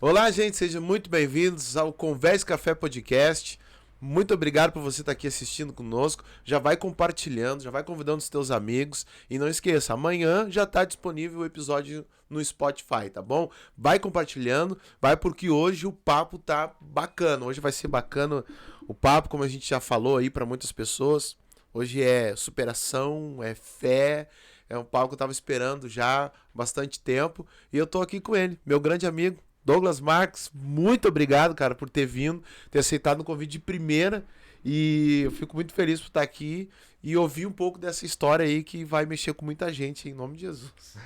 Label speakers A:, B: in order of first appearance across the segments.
A: Olá, gente, sejam muito bem-vindos ao Converse Café Podcast. Muito obrigado por você estar aqui assistindo conosco. Já vai compartilhando, já vai convidando os teus amigos. E não esqueça, amanhã já está disponível o episódio no Spotify, tá bom? Vai compartilhando, vai porque hoje o papo tá bacana. Hoje vai ser bacana o papo, como a gente já falou aí para muitas pessoas. Hoje é superação, é fé. É um papo que eu tava esperando já há bastante tempo. E eu tô aqui com ele, meu grande amigo, Douglas Marques. Muito obrigado, cara, por ter vindo, ter aceitado o convite de primeira. E eu fico muito feliz por estar aqui e ouvir um pouco dessa história aí que vai mexer com muita gente, em nome de Jesus.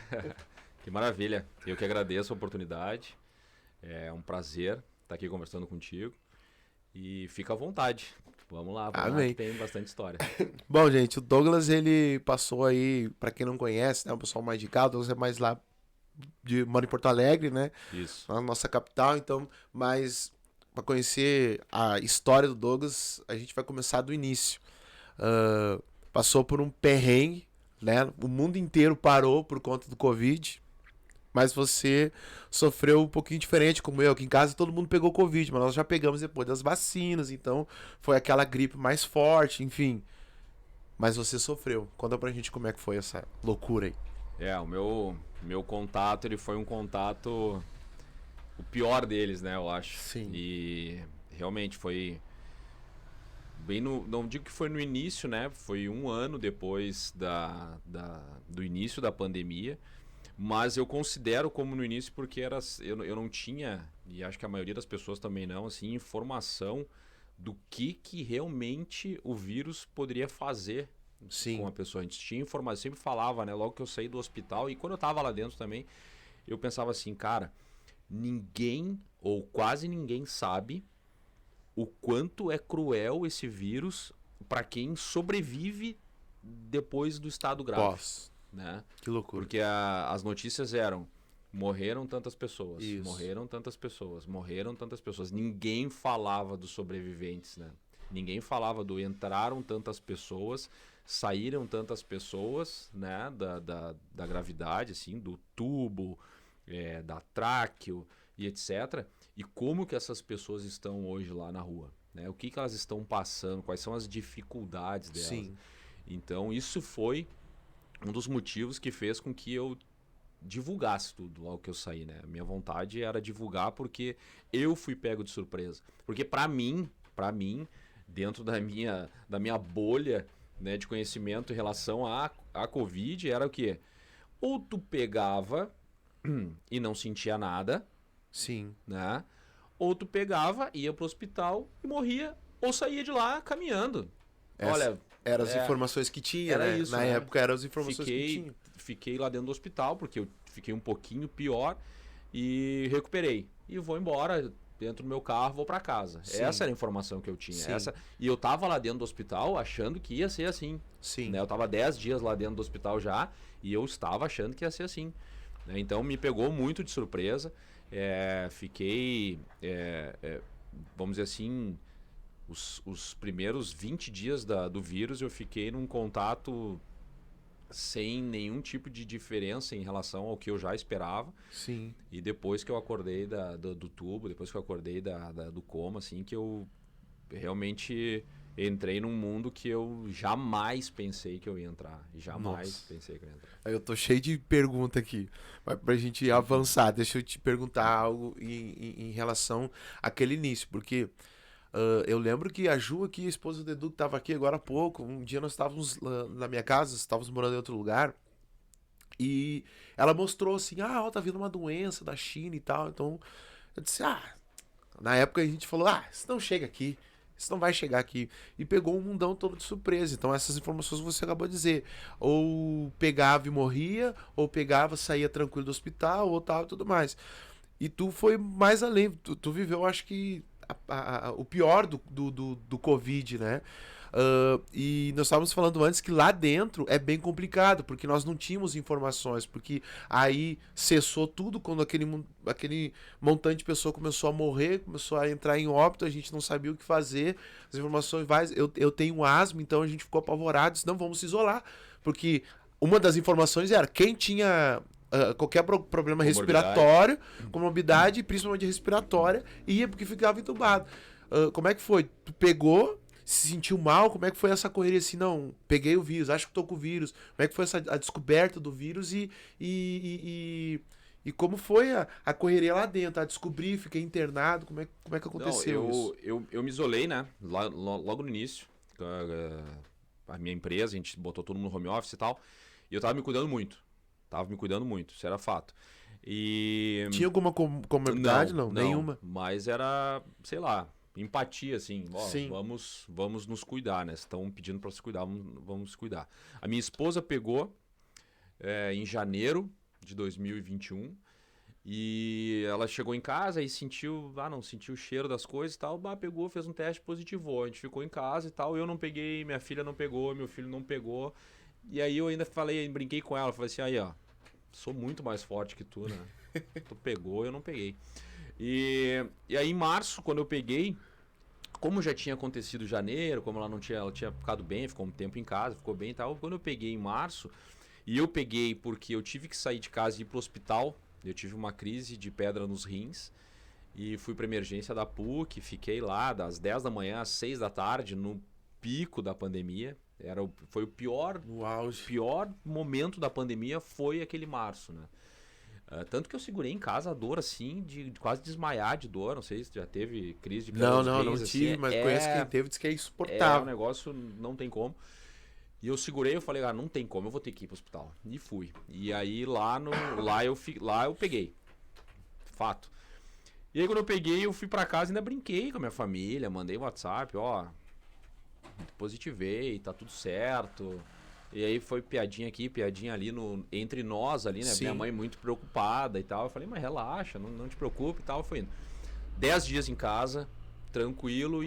B: Que maravilha. Eu que agradeço a oportunidade. É um prazer estar aqui conversando contigo. E fica à vontade. Vamos lá,
A: Amém.
B: Que tem bastante história.
A: Bom, gente, o Douglas, ele passou aí, pra quem não conhece, né, o pessoal mais de cá, o Douglas é mais lá, mora em Porto Alegre, né,
B: Isso.
A: na nossa capital, então, mas pra conhecer a história do Douglas, a gente vai começar do início. Passou por um perrengue, né, o mundo inteiro parou por conta do Covid, mas você sofreu um pouquinho diferente, como eu. Aqui em casa todo mundo pegou Covid, mas nós já pegamos depois das vacinas, então foi aquela gripe mais forte, enfim. Mas você sofreu. Conta pra gente como é que foi essa loucura aí.
B: O meu contato, ele foi um contato, o pior deles, né, eu acho.
A: Sim.
B: E realmente foi bem não digo que foi no início, né, foi um ano depois do início da pandemia. Mas eu considero como no início porque eu não tinha, e acho que a maioria das pessoas também não, assim, informação do que realmente o vírus poderia fazer.
A: Sim.
B: Com a pessoa. A gente tinha informação, sempre falava, né? Logo que eu saí do hospital, e quando eu tava lá dentro também, eu pensava assim, cara, ninguém ou quase ninguém sabe o quanto é cruel esse vírus para quem sobrevive depois do estado grave.
A: Pós.
B: Né?
A: Que loucura.
B: Porque as notícias eram: morreram tantas pessoas,
A: Isso.
B: morreram tantas pessoas, morreram tantas pessoas. Ninguém falava dos sobreviventes, né? Ninguém falava do entraram tantas pessoas, saíram tantas pessoas, né? Da gravidade, assim, do tubo, da tráqueo e etc. E como que essas pessoas estão hoje lá na rua, né? O que elas estão passando, quais são as dificuldades delas.
A: Sim.
B: Então isso foi um dos motivos que fez com que eu divulgasse tudo logo que eu saí, né? A minha vontade era divulgar porque eu fui pego de surpresa. Porque para mim, dentro da minha bolha, né, de conhecimento em relação à Covid, era o quê? Ou tu pegava e não sentia nada,
A: Sim.
B: né? Ou tu pegava, ia pro hospital e morria, ou saía de lá caminhando. Olha,
A: eram as informações que tinha,
B: era
A: né?
B: isso,
A: Na
B: né?
A: época eram as informações que tinha.
B: Fiquei lá dentro do hospital, porque eu fiquei um pouquinho pior e recuperei. E vou embora, entro no meu carro, vou pra casa.
A: Sim.
B: Essa era a informação que eu tinha.
A: Sim.
B: E eu tava lá dentro do hospital achando que ia ser assim.
A: Sim.
B: Né? Eu tava 10 dias lá dentro do hospital já e eu estava achando que ia ser assim. Né? Então me pegou muito de surpresa. Fiquei, vamos dizer assim, os primeiros 20 dias do vírus eu fiquei num contato sem nenhum tipo de diferença em relação ao que eu já esperava.
A: Sim.
B: E depois que eu acordei do tubo, depois que eu acordei do coma, assim, que eu realmente entrei num mundo que eu jamais pensei que eu ia entrar. Jamais pensei que eu ia entrar.
A: Eu tô cheio de pergunta aqui. Mas pra gente avançar, deixa eu te perguntar algo em relação àquele início, porque eu lembro que a Ju aqui, a esposa do Edu, que tava aqui agora há pouco, um dia nós estávamos na minha casa, estávamos morando em outro lugar, e ela mostrou assim, tá vindo uma doença da China e tal, então eu disse, na época a gente falou, isso não chega aqui, isso não vai chegar aqui, e pegou um mundão todo de surpresa. Então essas informações que você acabou de dizer, ou pegava e morria, ou pegava, saía tranquilo do hospital, ou tal e tudo mais. E tu foi mais além, tu viveu, acho que o pior do Covid, né? E nós estávamos falando antes que lá dentro é bem complicado, porque nós não tínhamos informações, porque aí cessou tudo quando aquele montante de pessoa começou a morrer, começou a entrar em óbito, a gente não sabia o que fazer, as informações eu tenho asma, então a gente ficou apavorado, disse, não, vamos se isolar, porque uma das informações era quem tinha qualquer problema
B: Comorbidade.
A: respiratório, comorbidade, principalmente respiratória, ia porque ficava entubado. Como é que foi? Tu pegou, se sentiu mal? Como é que foi essa correria assim? Não, peguei o vírus, acho que tô com o vírus. Como é que foi a descoberta do vírus e como foi a correria lá dentro? A descobrir, fiquei internado, como é que aconteceu isso?
B: Eu me isolei, né? Logo no início. A minha empresa, a gente botou todo mundo no home office e tal. E eu tava me cuidando muito. Isso era fato. E.
A: Tinha alguma comorbidade? Não, nenhuma.
B: Mas era, sei lá, empatia, assim. Ó,
A: Sim.
B: vamos nos cuidar, né? Estão pedindo pra se cuidar, vamos se cuidar. A minha esposa pegou em janeiro de 2021. E ela chegou em casa e sentiu o cheiro das coisas e tal. Pegou, fez um teste positivo. A gente ficou em casa e tal. Eu não peguei, minha filha não pegou, meu filho não pegou. E aí eu ainda brinquei com ela. Falei assim, aí ó, sou muito mais forte que tu, né? Tu pegou, eu não peguei. E aí em março, quando eu peguei, como já tinha acontecido em janeiro, como ela tinha ficado bem, ficou um tempo em casa, ficou bem e tal. Quando eu peguei em março, e eu peguei porque eu tive que sair de casa e ir pro hospital. Eu tive uma crise de pedra nos rins e fui para emergência da PUC, fiquei lá das 10 da manhã às 6 da tarde, no pico da pandemia. Foi o pior momento da pandemia, foi aquele março, né? Tanto que eu segurei em casa a dor, assim, de quase desmaiar de dor. Não sei se já teve crise de pedra nos rins.
A: Não tive,
B: assim,
A: mas conheço quem teve, diz que é
B: É um
A: insuportável.
B: negócio, não tem como. E eu segurei, eu falei, não tem como, eu vou ter que ir pro hospital. E fui. E aí lá eu peguei. Fato. E aí quando eu peguei, eu fui pra casa e ainda brinquei com a minha família, mandei WhatsApp, ó, positivei, tá tudo certo. E aí foi piadinha aqui, piadinha ali entre nós ali, né?
A: Sim.
B: Minha mãe muito preocupada e tal. Eu falei, mas relaxa, não te preocupe e tal. Foi indo. 10 dias em casa, tranquilo,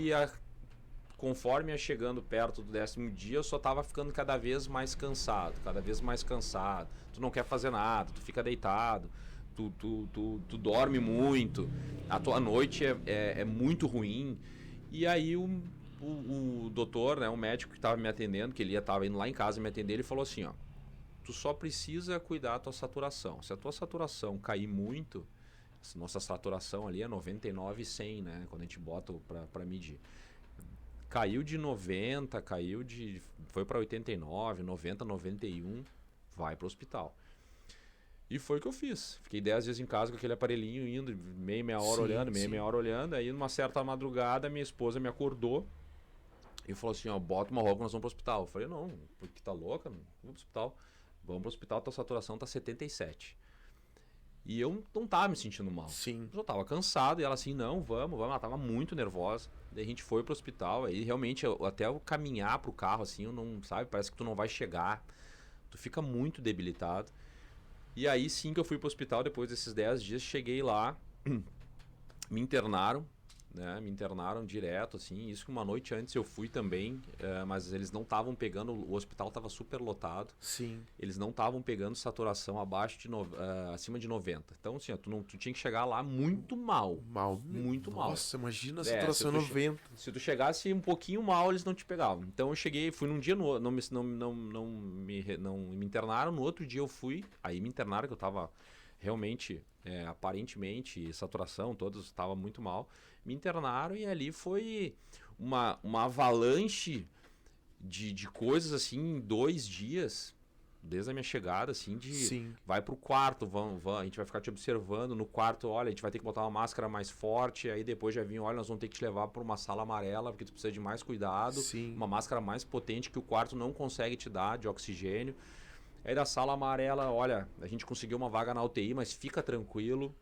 B: conforme ia chegando perto do 10º dia, eu só tava ficando cada vez mais cansado. Tu não quer fazer nada, tu fica deitado, tu dorme muito, a tua noite é muito ruim. E aí o doutor, né, o médico que tava me atendendo, que ele tava indo lá em casa me atender, ele falou assim, ó, tu só precisa cuidar da tua saturação. Se a tua saturação cair muito, nossa saturação ali é 99 e 100, né, quando a gente bota pra medir. Caiu de 90, foi para 89, 90, 91, vai para o hospital. E foi o que eu fiz. Fiquei 10 dias em casa com aquele aparelhinho indo, meia hora olhando, meia hora olhando. Aí numa certa madrugada minha esposa me acordou e falou assim, ó, bota uma roupa, nós vamos pro hospital. Eu falei, não, porque tá louca? Não vamos pro hospital. Vamos pro hospital, tua saturação tá 77. E eu não tava me sentindo mal.
A: Sim.
B: Eu tava cansado e ela assim, não, vamos. Ela tava muito nervosa. Daí a gente foi pro hospital. Aí realmente, até eu caminhar pro carro assim, eu não, sabe, parece que tu não vai chegar. Tu fica muito debilitado. E aí sim que eu fui pro hospital depois desses 10 dias. Cheguei lá, me internaram. Né, me internaram direto, assim, isso que uma noite antes eu fui também, mas eles não estavam pegando, o hospital estava super lotado.
A: Sim.
B: Eles não estavam pegando saturação acima de 90. Então, assim, ó, tu tinha que chegar lá muito mal. Muito mal.
A: Nossa, imagina a saturação 90.
B: Se tu chegasse um pouquinho mal, eles não te pegavam. Então eu cheguei, fui num dia, não me internaram, no outro dia eu fui, aí me internaram que eu tava realmente, aparentemente, saturação, todos estavam muito mal. Me internaram e ali foi uma avalanche de coisas assim em 2 dias, desde a minha chegada, assim,
A: Sim.
B: vai pro quarto, a gente vai ficar te observando no quarto, olha, a gente vai ter que botar uma máscara mais forte, aí depois já vinha, olha, nós vamos ter que te levar para uma sala amarela, porque tu precisa de mais cuidado,
A: Sim.
B: uma máscara mais potente que o quarto não consegue te dar, de oxigênio. Aí da sala amarela, olha, a gente conseguiu uma vaga na UTI, mas fica tranquilo,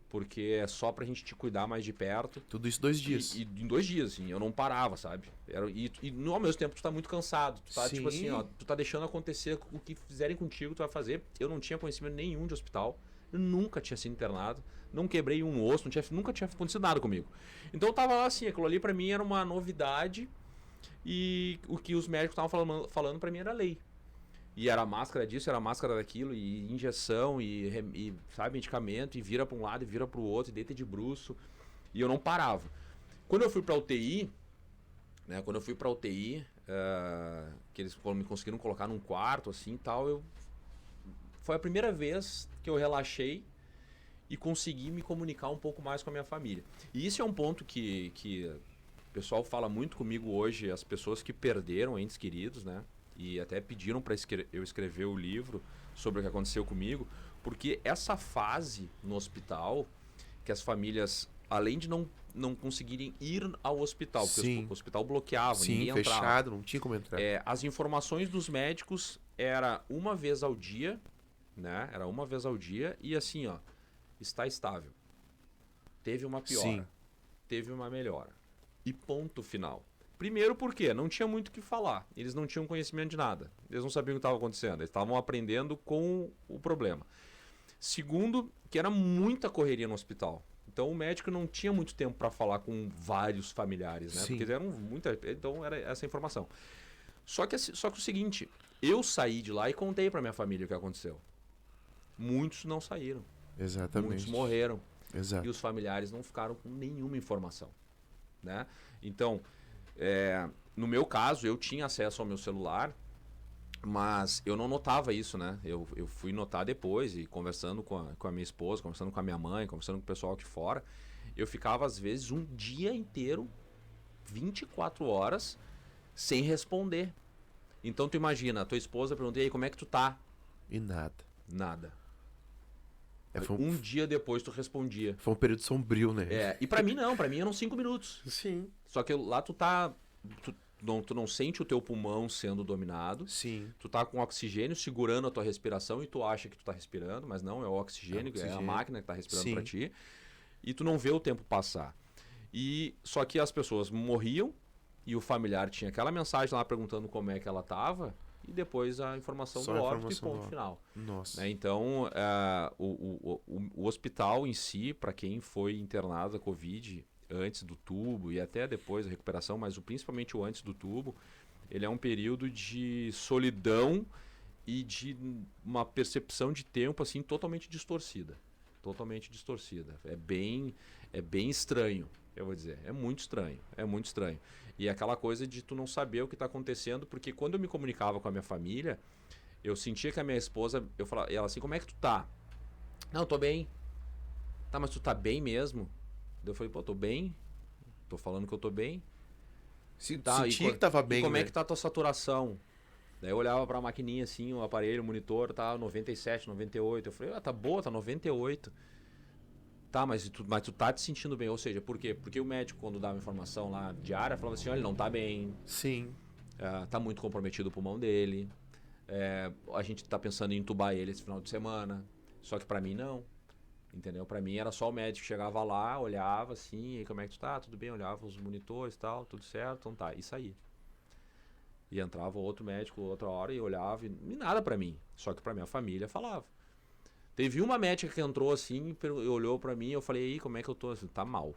B: porque é só pra gente te cuidar mais de perto.
A: Tudo isso 2 dias.
B: E em 2 dias, assim, eu não parava, sabe? E ao mesmo tempo tu tá muito cansado. Tu tá, tipo assim, ó, tu tá deixando acontecer o que fizerem contigo, tu vai fazer. Eu não tinha conhecimento nenhum de hospital. Eu nunca tinha sido internado. Não quebrei um osso, nunca tinha acontecido nada comigo. Então eu tava lá assim, aquilo ali pra mim era uma novidade. E o que os médicos estavam falando pra mim era lei. E era máscara disso, era máscara daquilo, e injeção, e sabe, medicamento, e vira pra um lado e vira pro outro, e deita de bruço. E eu não parava. Quando eu fui pra UTI, né, que eles me conseguiram colocar num quarto, assim, e tal, foi a primeira vez que eu relaxei e consegui me comunicar um pouco mais com a minha família. E isso é um ponto que o pessoal fala muito comigo hoje, as pessoas que perderam entes queridos, né? E até pediram para eu escrever o livro sobre o que aconteceu comigo, porque essa fase no hospital, que as famílias, além de não conseguirem ir ao hospital, porque
A: Sim.
B: o hospital bloqueava,
A: Sim,
B: ninguém entrava.
A: fechado, não tinha como entrar.
B: As informações dos médicos era uma vez ao dia, né? Era uma vez ao dia e assim, ó, está estável. Teve uma piora,
A: Sim.
B: teve uma melhora. E ponto final. Primeiro porque não tinha muito o que falar. Eles não tinham conhecimento de nada. Eles não sabiam o que estava acontecendo. Eles estavam aprendendo com o problema. Segundo, que era muita correria no hospital. Então o médico não tinha muito tempo para falar com vários familiares, né?
A: Sim.
B: Porque eram muita. Então era essa informação. Só que o seguinte, eu saí de lá e contei para minha família o que aconteceu. Muitos não saíram.
A: Exatamente.
B: Muitos morreram.
A: Exato.
B: E os familiares não ficaram com nenhuma informação, né? Então, no meu caso, eu tinha acesso ao meu celular, mas eu não notava isso, né? Eu fui notar depois, e conversando com a minha esposa, conversando com a minha mãe, conversando com o pessoal aqui fora, eu ficava, às vezes, um dia inteiro, 24 horas, sem responder. Então, tu imagina, a tua esposa pergunta, e aí, como é que tu tá?
A: E nada.
B: Nada.
A: Foi
B: Um dia depois tu respondia.
A: Foi um período sombrio, né?
B: E pra mim não, pra mim eram 5 minutos.
A: Sim.
B: Só que lá tu não sente o teu pulmão sendo dominado.
A: Sim.
B: Tu tá com oxigênio segurando a tua respiração e tu acha que tu tá respirando, mas não, é o oxigênio, é a máquina que tá respirando pra ti. E tu não vê o tempo passar. Só que as pessoas morriam e o familiar tinha aquela mensagem lá perguntando como é que ela tava e depois a informação
A: Só
B: do
A: a
B: óbito e
A: informação
B: ponto final.
A: Nossa.
B: Né? Então, o hospital em si, para quem foi internado a Covid antes do tubo e até depois da recuperação, mas principalmente o antes do tubo, ele é um período de solidão e de uma percepção de tempo assim totalmente distorcida. Totalmente distorcida. É bem estranho, eu vou dizer. É muito estranho. E é aquela coisa de tu não saber o que está acontecendo, porque quando eu me comunicava com a minha família, eu sentia que a minha esposa, eu falava, ela assim, como é que tu tá? Não, eu tô bem. Tá, mas tu tá bem mesmo? Daí eu falei, pô, tô bem. Tô falando que eu tô bem.
A: Sentia que tava bem,
B: e como
A: né?
B: é que tá a tua saturação? Daí eu olhava pra maquininha assim, o aparelho, o monitor, tá 97, 98. Eu falei, tá boa, tá 98. Tá, mas tu tá te sentindo bem. Ou seja, por quê? Porque o médico, quando dava informação lá diária, falava assim, olha, ele não tá bem.
A: Sim.
B: Tá muito comprometido o pulmão dele. A gente tá pensando em entubar ele esse final de semana. Só que pra mim não. Entendeu? Pra mim era só o médico que chegava lá, olhava assim, e como é que tu tá? Tudo bem, olhava os monitores e tal, tudo certo, então tá, e saía. E entrava outro médico outra hora e olhava, e nada pra mim. Só que pra minha família falava. Teve uma médica que entrou assim, olhou pra mim e eu falei, aí, como é que eu tô? Assim, tá mal.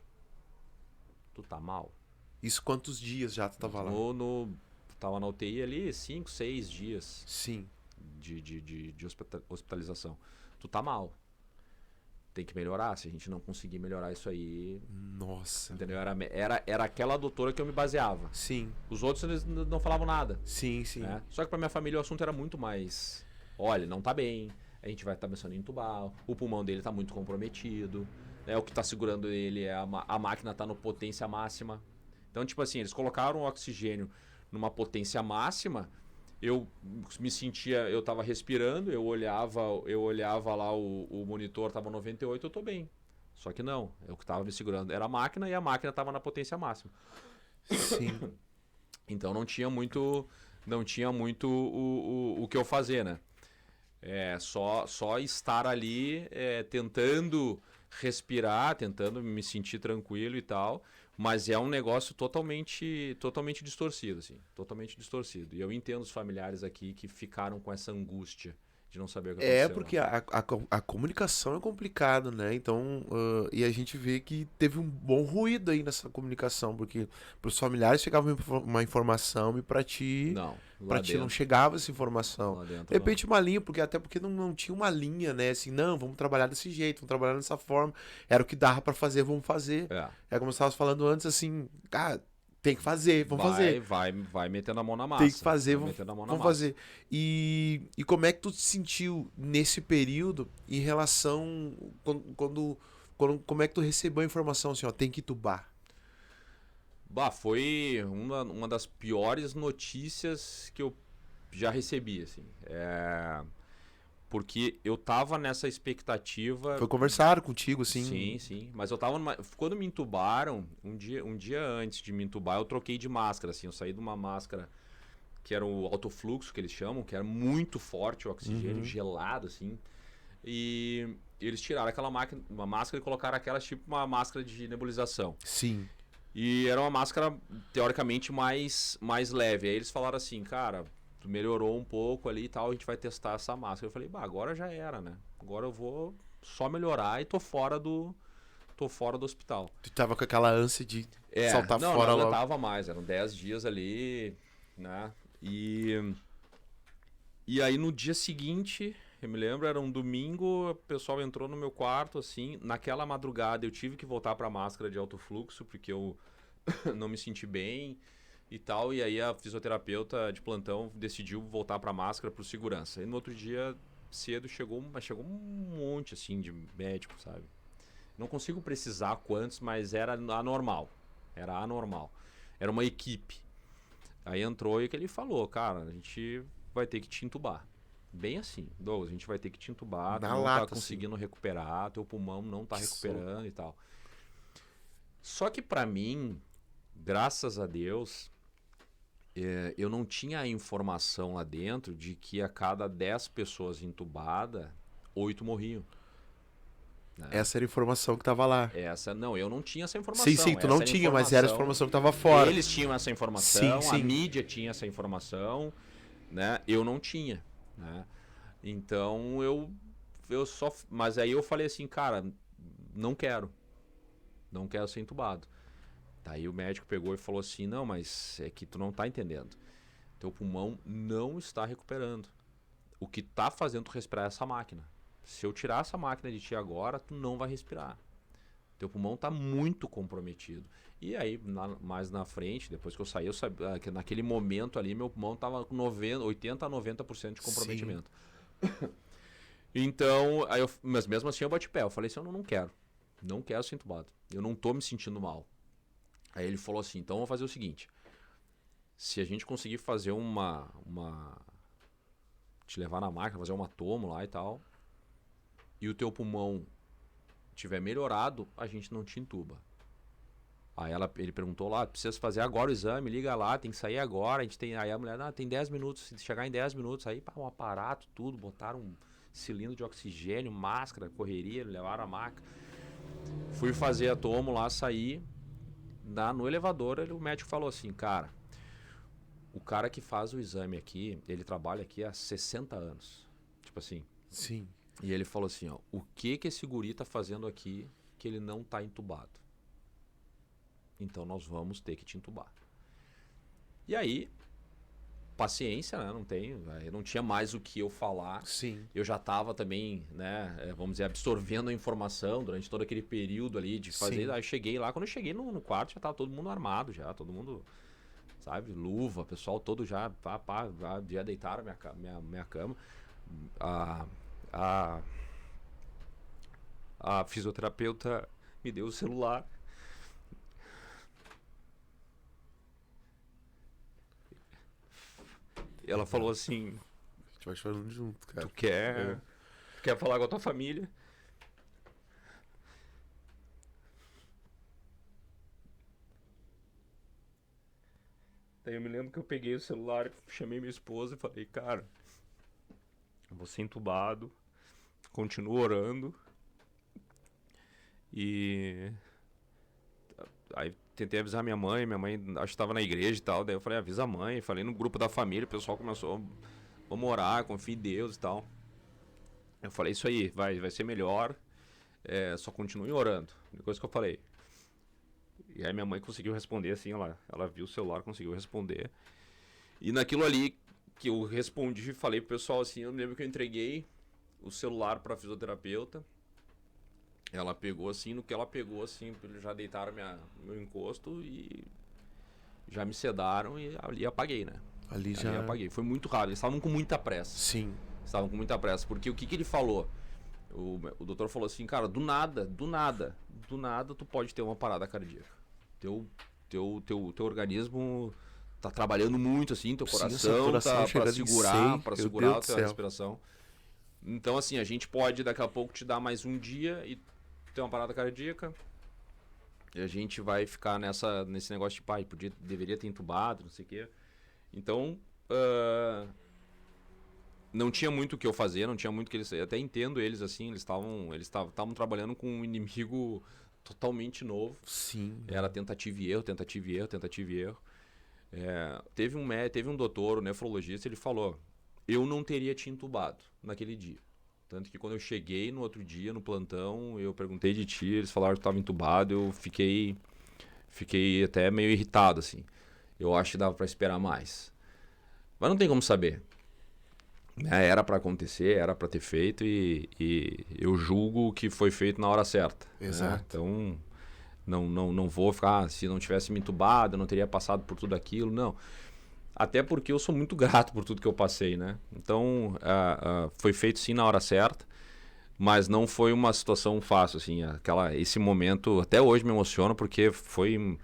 B: Tu tá mal?
A: Isso quantos dias já tu tava lá?
B: Tava na UTI ali 5, 6 dias.
A: Sim.
B: De hospitalização. Tu tá mal. Tem que melhorar. Se a gente não conseguir melhorar isso aí...
A: Nossa.
B: Entendeu? Era aquela doutora que eu me baseava.
A: Sim.
B: Os outros eles não falavam nada.
A: Sim, sim.
B: Né? Só que pra minha família o assunto era muito mais... Olha, não tá bem. A gente vai estar pensando em entubar. O pulmão dele tá muito comprometido. Né? O que tá segurando ele é a máquina tá no potência máxima. Então, tipo assim, eles colocaram o oxigênio numa potência máxima... Eu me sentia, eu tava respirando, eu olhava lá o monitor, tava 98, eu tô bem. Só que não, o que tava me segurando era a máquina e a máquina tava na potência máxima.
A: Sim.
B: Então não tinha muito o que eu fazer, né? Só estar ali tentando respirar, tentando me sentir tranquilo e tal. Mas é um negócio totalmente distorcido, assim. Totalmente distorcido. E eu entendo os familiares aqui que ficaram com essa angústia de não saber o que aconteceu.
A: Porque a comunicação é complicado, né? Então, e a gente vê que teve um bom ruído aí nessa comunicação, porque pros familiares chegava uma informação e pra ti...
B: Não.
A: Pra ti não chegava essa informação.
B: Lá dentro,
A: De repente uma linha, até porque não tinha uma linha, né? Assim, não, vamos trabalhar desse jeito, vamos trabalhar dessa forma. Era o que dava pra fazer, vamos fazer. É como você estava falando antes, assim, cara, Tem que fazer, vamos fazer.
B: Vai metendo a mão na massa.
A: Tem que fazer,
B: vai metendo a mão na
A: vamos
B: massa.
A: fazer. E como é que tu te sentiu nesse período em relação. Como é que tu recebeu a informação assim, ó, tem que tubar?
B: Bah, foi uma das piores notícias que eu já recebi, assim. Porque eu tava nessa expectativa.
A: Foi conversar contigo, assim?
B: Sim, sim. Mas eu tava quando me entubaram, um dia antes de me entubar, eu troquei de máscara, assim. Eu saí de uma máscara que era o alto fluxo, que eles chamam, que era muito forte o oxigênio, gelado, assim. E eles tiraram aquela uma máscara e colocaram aquela tipo uma máscara de nebulização.
A: Sim.
B: E era uma máscara, teoricamente, mais leve. Aí eles falaram assim, cara, tu melhorou um pouco ali e tal, a gente vai testar essa máscara. Eu falei, bah, agora já era, né? Agora eu vou só melhorar e tô fora do hospital.
A: Tu tava com aquela ânsia de saltar
B: não,
A: fora
B: não
A: logo.
B: aguentava mais, eram 10 dias ali, né? E aí no dia seguinte, eu me lembro, era um domingo, o pessoal entrou no meu quarto, assim, naquela madrugada eu tive que voltar pra máscara de alto fluxo, porque eu não me senti bem e tal, e aí a fisioterapeuta de plantão decidiu voltar pra máscara por segurança. E no outro dia, cedo, chegou um monte, assim, de médico, sabe? Não consigo precisar quantos, mas era anormal. Era anormal. Era uma equipe. Aí entrou e que ele falou, cara, a gente vai ter que te entubar. Bem assim, Douglas, a gente vai ter que te entubar, tu
A: Na
B: não
A: lata,
B: tá conseguindo recuperar, teu pulmão não tá
A: Que
B: recuperando e tal. Só que pra mim, graças a Deus, eu não tinha a informação lá dentro de que a cada 10 pessoas entubadas, 8 morriam. Né?
A: Essa era a informação que tava lá.
B: Não, eu não tinha essa informação.
A: Sim, tu
B: essa
A: não
B: era
A: tinha, mas era a informação que tava fora.
B: Eles tinham essa informação,
A: Sim.
B: a mídia tinha essa informação, né? Eu não tinha, né? Então eu só. Mas aí eu falei assim, cara, não quero ser entubado. Daí o médico pegou e falou assim, não, mas é que tu não tá entendendo. Teu pulmão não está recuperando. O que tá fazendo tu respirar é essa máquina. Se eu tirar essa máquina de ti agora, tu não vai respirar. Teu pulmão tá muito comprometido. E aí, mais na frente, depois que eu saí, eu sabia que naquele momento ali, meu pulmão tava com 80 a 90% de comprometimento. Então, mas mesmo assim eu bati pé. Eu falei assim, eu não quero. Não quero ser entubado. Eu não tô me sentindo mal. Aí ele falou assim, então vamos fazer o seguinte. Se a gente conseguir fazer te levar na máquina, fazer uma tomo lá e tal, e o teu pulmão tiver melhorado, a gente não te entuba. Aí ele perguntou lá, precisa fazer agora o exame, liga lá, tem que sair agora. Aí a mulher, tem 10 minutos, se chegar em 10 minutos, aí um aparato, tudo, botaram um cilindro de oxigênio, máscara, correria, levaram a maca. Fui fazer a tomo lá, saí, no elevador, o médico falou assim, cara, o cara que faz o exame aqui, ele trabalha aqui há 60 anos. Tipo assim.
A: Sim.
B: E ele falou assim, ó, o que esse guri tá fazendo aqui que ele não tá entubado? Então nós vamos ter que te entubar. E aí, paciência, né? Eu não tinha mais o que eu falar.
A: Sim.
B: Eu já tava também, né, vamos dizer, absorvendo a informação durante todo aquele período ali de fazer.
A: Sim.
B: Aí cheguei lá, quando eu cheguei no quarto já tava todo mundo armado já, todo mundo, sabe, luva, pessoal todo já deitaram minha cama. A fisioterapeuta me deu o celular. E ela falou assim,
A: A gente vai chorando junto, cara.
B: tu quer falar com a tua família? Daí eu me lembro que eu peguei o celular, chamei minha esposa e falei, cara, eu vou ser entubado, continuo orando. E aí tentei avisar minha mãe acho que estava na igreja e tal, daí eu falei, avisa a mãe, falei no grupo da família, o pessoal começou, vamos orar, confia em Deus e tal. Eu falei, isso aí, vai ser melhor, só continue orando, coisa que eu falei. E aí minha mãe conseguiu responder assim, ela viu o celular, conseguiu responder. E naquilo ali que eu respondi, falei pro pessoal assim, eu me lembro que eu entreguei o celular pra fisioterapeuta. Ela pegou assim, no que ela pegou assim, eles já deitaram meu encosto e já me sedaram e ali apaguei, né?
A: Ali
B: Ali
A: já.
B: apaguei. Foi muito rápido. Eles estavam com muita pressa.
A: Sim.
B: Estavam com muita pressa. Porque o que ele falou? O doutor falou assim, cara, do nada, tu pode ter uma parada cardíaca. Teu organismo tá trabalhando muito, assim, teu
A: Sim, a
B: coração
A: saturação
B: tá
A: chegando em 100,
B: pra
A: meu
B: segurar a
A: Deus do
B: tua
A: céu.
B: respiração. Então, assim, a gente pode daqui a pouco te dar mais um dia e ter uma parada cardíaca. E a gente vai ficar nesse negócio de, pai, deveria ter entubado, não sei o quê. Então, não tinha muito o que eu fazer, não tinha muito que eles... Eu até entendo eles, assim, eles estavam trabalhando com um inimigo totalmente novo.
A: Sim.
B: Era tentativa e erro, tentativa e erro, tentativa e erro. Teve um doutor, um nefrologista, ele falou, eu não teria te entubado naquele dia. Tanto que quando eu cheguei no outro dia, no plantão, eu perguntei de ti, eles falaram que estava entubado, eu fiquei até meio irritado, assim. Eu acho que dava para esperar mais. Mas não tem como saber. Era para acontecer, era para ter feito e eu julgo que foi feito na hora certa.
A: Exato.
B: Né? Então, não vou ficar, se não tivesse me entubado, eu não teria passado por tudo aquilo, não. Até porque eu sou muito grato por tudo que eu passei, né? Então, foi feito sim na hora certa, mas não foi uma situação fácil, assim. Esse momento, até hoje me emociona, porque foi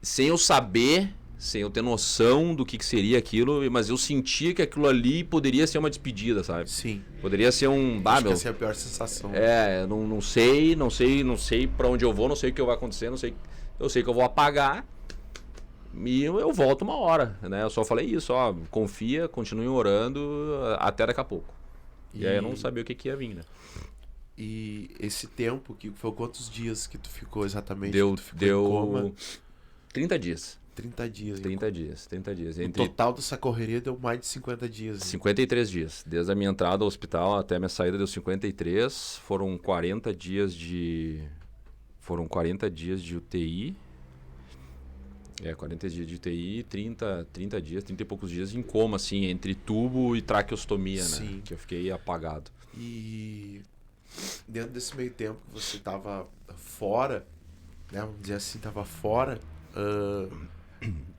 B: sem eu saber, sem eu ter noção do que seria aquilo, mas eu sentia que aquilo ali poderia ser uma despedida, sabe?
A: Sim.
B: Poderia ser
A: Acho que essa é a pior sensação.
B: não sei pra onde eu vou, não sei o que vai acontecer, eu sei que eu vou apagar e eu volto uma hora, né? Eu só falei isso, confia, continue orando até daqui a pouco. E aí eu não sabia o que ia vir, né?
A: E esse tempo, que foi quantos dias que tu ficou exatamente?
B: Deu
A: Tu ficou em coma?
B: 30 dias.
A: 30 dias.
B: 30 dias.
A: O total dessa correria deu mais de 50 dias.
B: 53 dias. Desde a minha entrada ao hospital até a minha saída deu 53. Foram 40 dias de UTI. 40 dias de UTI, 30 dias, 30 e poucos dias em coma, assim, entre tubo e traqueostomia,
A: Sim.
B: né? Que eu fiquei apagado.
A: E dentro desse meio tempo que você tava fora, né? Vamos dizer assim, tava fora,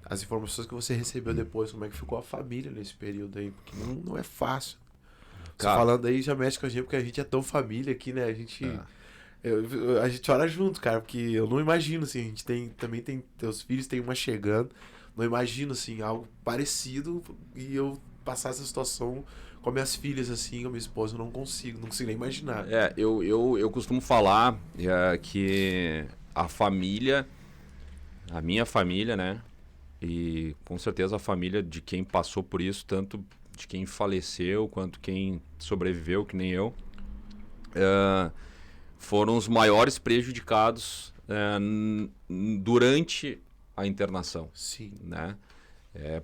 A: as informações que você recebeu depois, como é que ficou a família nesse período aí? Porque não é fácil. Você falando aí já mexe com a gente, porque a gente é tão família aqui, né? A gente ora junto, cara, porque eu não imagino, assim, a gente também tem, teus filhos tem uma chegando, não imagino, assim, algo parecido e eu passar essa situação com minhas filhas, assim, com a minha esposa, eu não consigo nem imaginar.
B: Eu costumo falar que a minha família, né, e com certeza a família de quem passou por isso, tanto de quem faleceu quanto quem sobreviveu, que nem eu, foram os maiores prejudicados durante a internação.
A: Sim.
B: Né?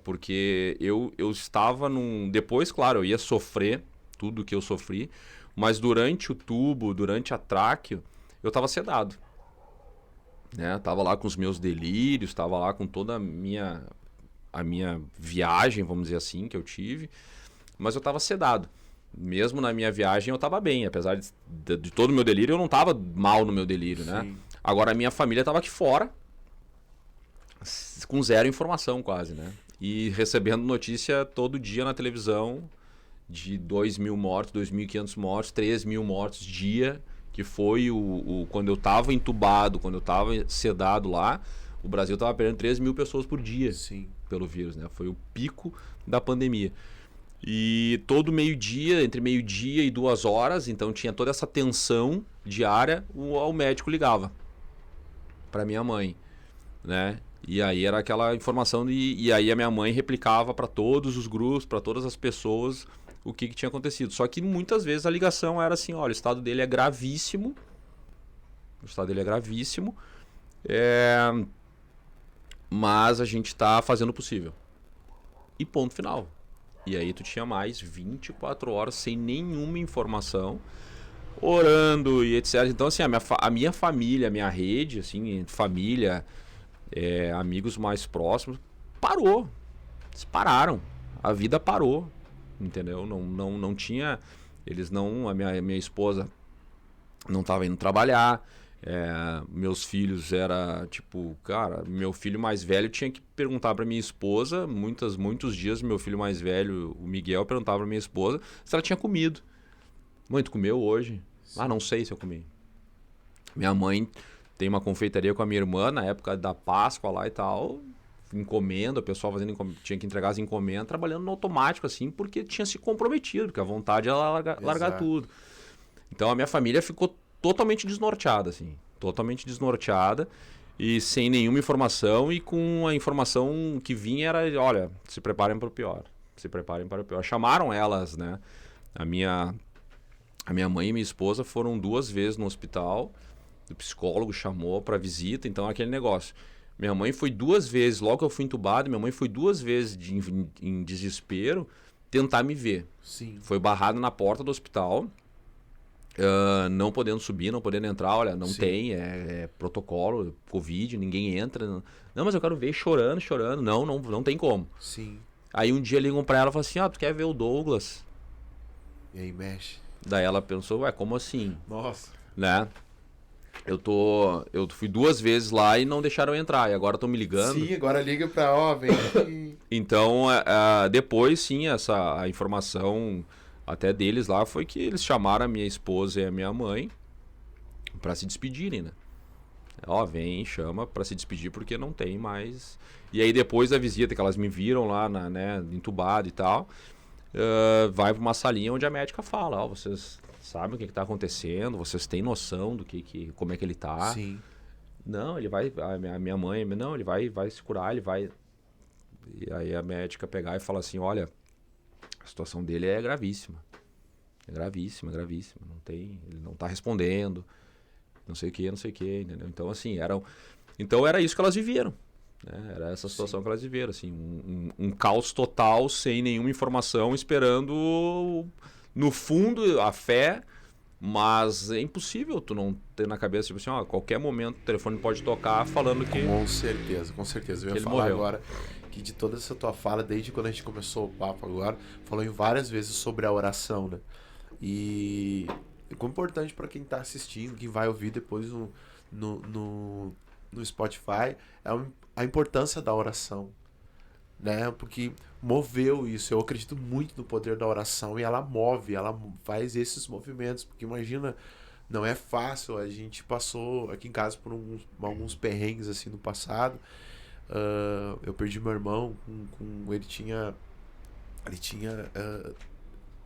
B: Porque eu estava depois, claro, eu ia sofrer tudo que eu sofri, mas durante o tubo, durante a tráqueo, eu estava sedado. Né? Tava lá com os meus delírios, estava lá com toda a minha viagem, vamos dizer assim, que eu tive, mas eu estava sedado. Mesmo na minha viagem eu estava bem, apesar de todo o meu delírio, eu não estava mal no meu delírio, né?
A: Sim.
B: Agora a minha família estava aqui fora, com zero informação quase, né? E recebendo notícia todo dia na televisão de 2.000 mortos, 2.500 mortos, 3.000 mortos dia, que foi quando eu estava entubado, quando eu estava sedado lá, o Brasil estava perdendo 3.000 pessoas por dia.
A: Sim.
B: Pelo vírus, né? Foi o pico da pandemia. E todo meio-dia, entre meio-dia e 2 horas, então tinha toda essa tensão diária, o médico ligava para minha mãe, né? E aí era aquela informação e aí a minha mãe replicava para todos os grupos, para todas as pessoas o que tinha acontecido. Só que muitas vezes a ligação era assim, olha, o estado dele é gravíssimo, mas a gente está fazendo o possível. E ponto final. E aí tu tinha mais 24 horas sem nenhuma informação, orando e etc. Então, assim, a minha família, a minha rede, assim, família, amigos mais próximos, parou. Eles pararam. A vida parou. Entendeu? Não tinha... A minha esposa não estava indo trabalhar. Meus filhos era tipo, cara, meu filho mais velho tinha que perguntar para minha esposa, muitos dias meu filho mais velho, o Miguel, perguntava para minha esposa se ela tinha comido. Mãe, tu comeu hoje?
A: Sim.
B: Ah, não sei se eu comi. Minha mãe tem uma confeitaria com a minha irmã na época da Páscoa lá e tal, encomenda, o pessoal tinha que entregar as encomendas, trabalhando no automático assim, porque tinha se comprometido, porque a vontade era largar tudo. Então a minha família ficou totalmente desnorteada, assim. Totalmente desnorteada e sem nenhuma informação, e com a informação que vinha era, olha, se preparem para o pior. Se preparem para o pior. Chamaram elas, né? A minha mãe e minha esposa foram 2 vezes no hospital, o psicólogo chamou para visita, então aquele negócio. Minha mãe foi 2 vezes, logo que eu fui entubado, minha mãe foi 2 vezes em desespero tentar me ver.
A: Sim.
B: Foi barrado na porta do hospital. Não podendo subir, não podendo entrar, olha, não tem, é protocolo, Covid, ninguém entra. Não, mas eu quero ver chorando. Não tem como.
A: Sim.
B: Aí um dia ligam pra ela e falam assim, tu quer ver o Douglas?
A: E aí mexe.
B: Daí ela pensou, ué, como assim?
A: Nossa.
B: Né? Eu fui 2 vezes lá e não deixaram eu entrar, e agora estão me ligando.
A: Sim, agora liga pra, vem aqui.
B: Então, depois sim, a informação até deles lá foi que eles chamaram a minha esposa e a minha mãe pra se despedirem, né? Vem, chama pra se despedir porque não tem mais. E aí depois da visita que elas me viram lá, né, entubado e tal, vai pra uma salinha onde a médica fala, vocês sabem o que tá acontecendo, vocês têm noção do como é que ele tá?
A: Sim.
B: Não, ele vai, a minha mãe, não, ele vai se curar, ele vai. E aí a médica pegar e falar assim, olha, a situação dele é gravíssima. É gravíssima. Não tem, ele não tá respondendo. Não sei o que, entendeu? Então, assim, era isso que elas viveram. Né? Era essa situação que elas viveram, assim, um caos total, sem nenhuma informação, esperando, no fundo, a fé, mas é impossível tu não ter na cabeça, tipo assim, a qualquer momento o telefone pode tocar falando que...
A: Com certeza. Eu ia
B: ele
A: falar
B: morreu.
A: agora que de toda essa tua fala, desde quando a gente começou o papo agora, falou em várias vezes sobre a oração, né? E é importante para quem tá assistindo, quem vai ouvir depois no Spotify, a importância da oração, né? Porque moveu isso. Eu acredito muito no poder da oração, e ela move, ela faz esses movimentos. Porque imagina, não é fácil. A gente passou aqui em casa por alguns perrengues assim no passado. Eu perdi meu irmão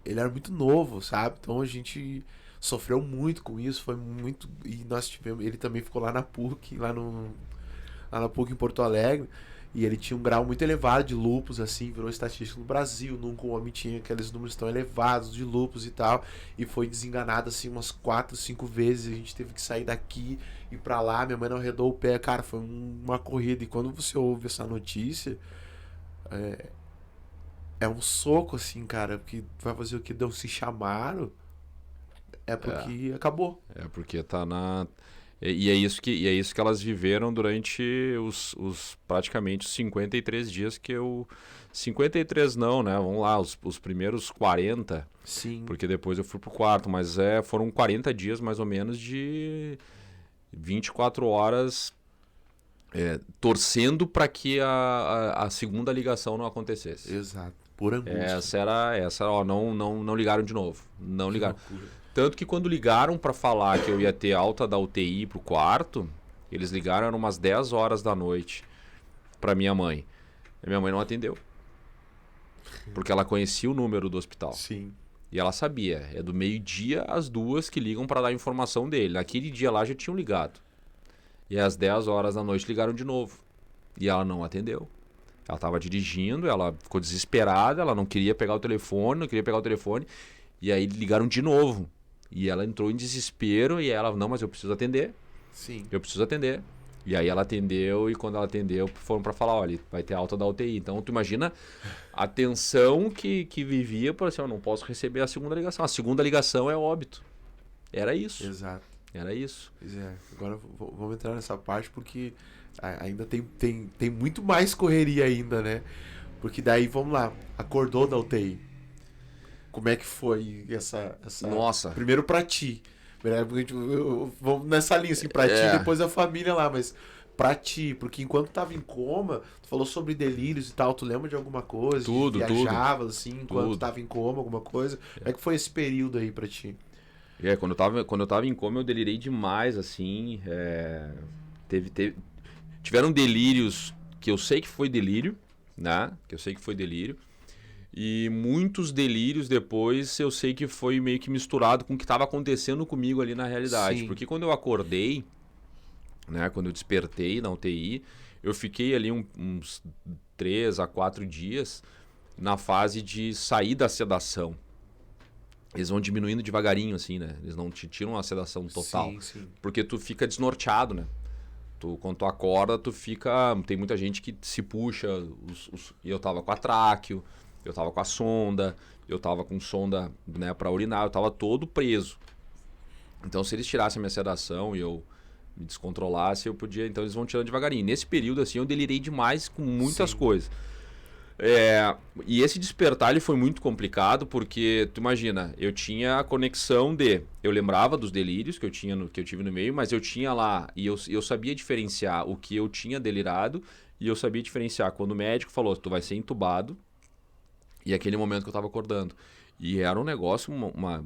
A: ele era muito novo, sabe? Então a gente sofreu muito com isso, foi muito. E nós tivemos. Ele também ficou lá na PUC, lá na PUC em Porto Alegre. E ele tinha um grau muito elevado de lúpus, assim, virou estatística no Brasil. Nunca um homem tinha aqueles números tão elevados de lúpus e tal. E foi desenganado, assim, umas 4, 5 vezes. A gente teve que sair daqui e ir pra lá. Minha mãe não arredou o pé. Cara, foi uma corrida. E quando você ouve essa notícia, é um soco, assim, cara. Porque vai fazer o que? Não se chamaram. É porque acabou.
B: É porque tá na... E é isso que elas viveram durante os praticamente os 53 dias que eu... 53 não, né? Vamos lá, os primeiros 40.
A: Sim.
B: Porque depois eu fui pro quarto, mas foram 40 dias mais ou menos de 24 horas torcendo para que a segunda ligação não acontecesse.
A: Exato. Por angústia.
B: Essa, não ligaram de novo. Não ligaram. Tanto que quando ligaram para falar que eu ia ter alta da UTI pro quarto, eles ligaram, eram umas 10 horas da noite para minha mãe. E minha mãe não atendeu. Porque ela conhecia o número do hospital.
A: Sim.
B: E ela sabia, é do meio-dia às 2 que ligam para dar informação dele. Naquele dia lá já tinham ligado. E às 10 horas da noite ligaram de novo. E ela não atendeu. Ela estava dirigindo, ela ficou desesperada, ela não queria pegar o telefone. E aí ligaram de novo. E ela entrou em desespero e ela, não, mas eu preciso atender.
A: Sim.
B: Eu preciso atender. E aí ela atendeu, e quando ela atendeu, foram para falar, olha, vai ter alta da UTI. Então tu imagina a tensão que vivia, por assim, eu não posso receber a segunda ligação. A segunda ligação é óbito. Era isso.
A: Exato.
B: Era isso.
A: Pois é. Agora vamos entrar nessa parte porque ainda tem muito mais correria ainda, né? Porque daí, vamos lá, acordou da UTI. Como é que foi essa...
B: Nossa.
A: Primeiro pra ti. Vamos nessa linha, assim, pra ti, depois a família lá, mas pra ti, porque enquanto tava em coma, tu falou sobre delírios e tal, tu lembra de alguma coisa?
B: Tudo,
A: Viajava, assim, enquanto
B: tudo.
A: tava em coma, alguma coisa? Como é que foi esse período aí pra ti?
B: Quando eu tava em coma, eu delirei demais, assim. Tiveram delírios que eu sei que foi delírio, né? Que eu sei que foi delírio. E muitos delírios depois eu sei que foi meio que misturado com o que estava acontecendo comigo ali na realidade.
A: Sim.
B: Porque quando eu acordei, né? Quando eu despertei na UTI, eu fiquei ali uns 3 a 4 dias na fase de sair da sedação. Eles vão diminuindo devagarinho, assim, né? Eles não te tiram a sedação total.
A: Sim, sim.
B: Porque tu fica desnorteado, né? Quando tu acorda, tu fica... Tem muita gente que se puxa. E eu tava com a tráqueo, eu tava com a sonda, eu tava com sonda, né, pra urinar, eu tava todo preso. Então, se eles tirassem a minha sedação e eu me descontrolasse, eu podia... Então, eles vão tirando devagarinho. Nesse período, assim, eu delirei demais com muitas coisas. E esse despertar ele foi muito complicado porque, tu imagina, eu tinha a conexão eu lembrava dos delírios que eu tive no meio, mas eu tinha lá, e eu sabia diferenciar o que eu tinha delirado, e eu sabia diferenciar quando o médico falou, tu vai ser entubado, e aquele momento que eu tava acordando. E era um negócio, uma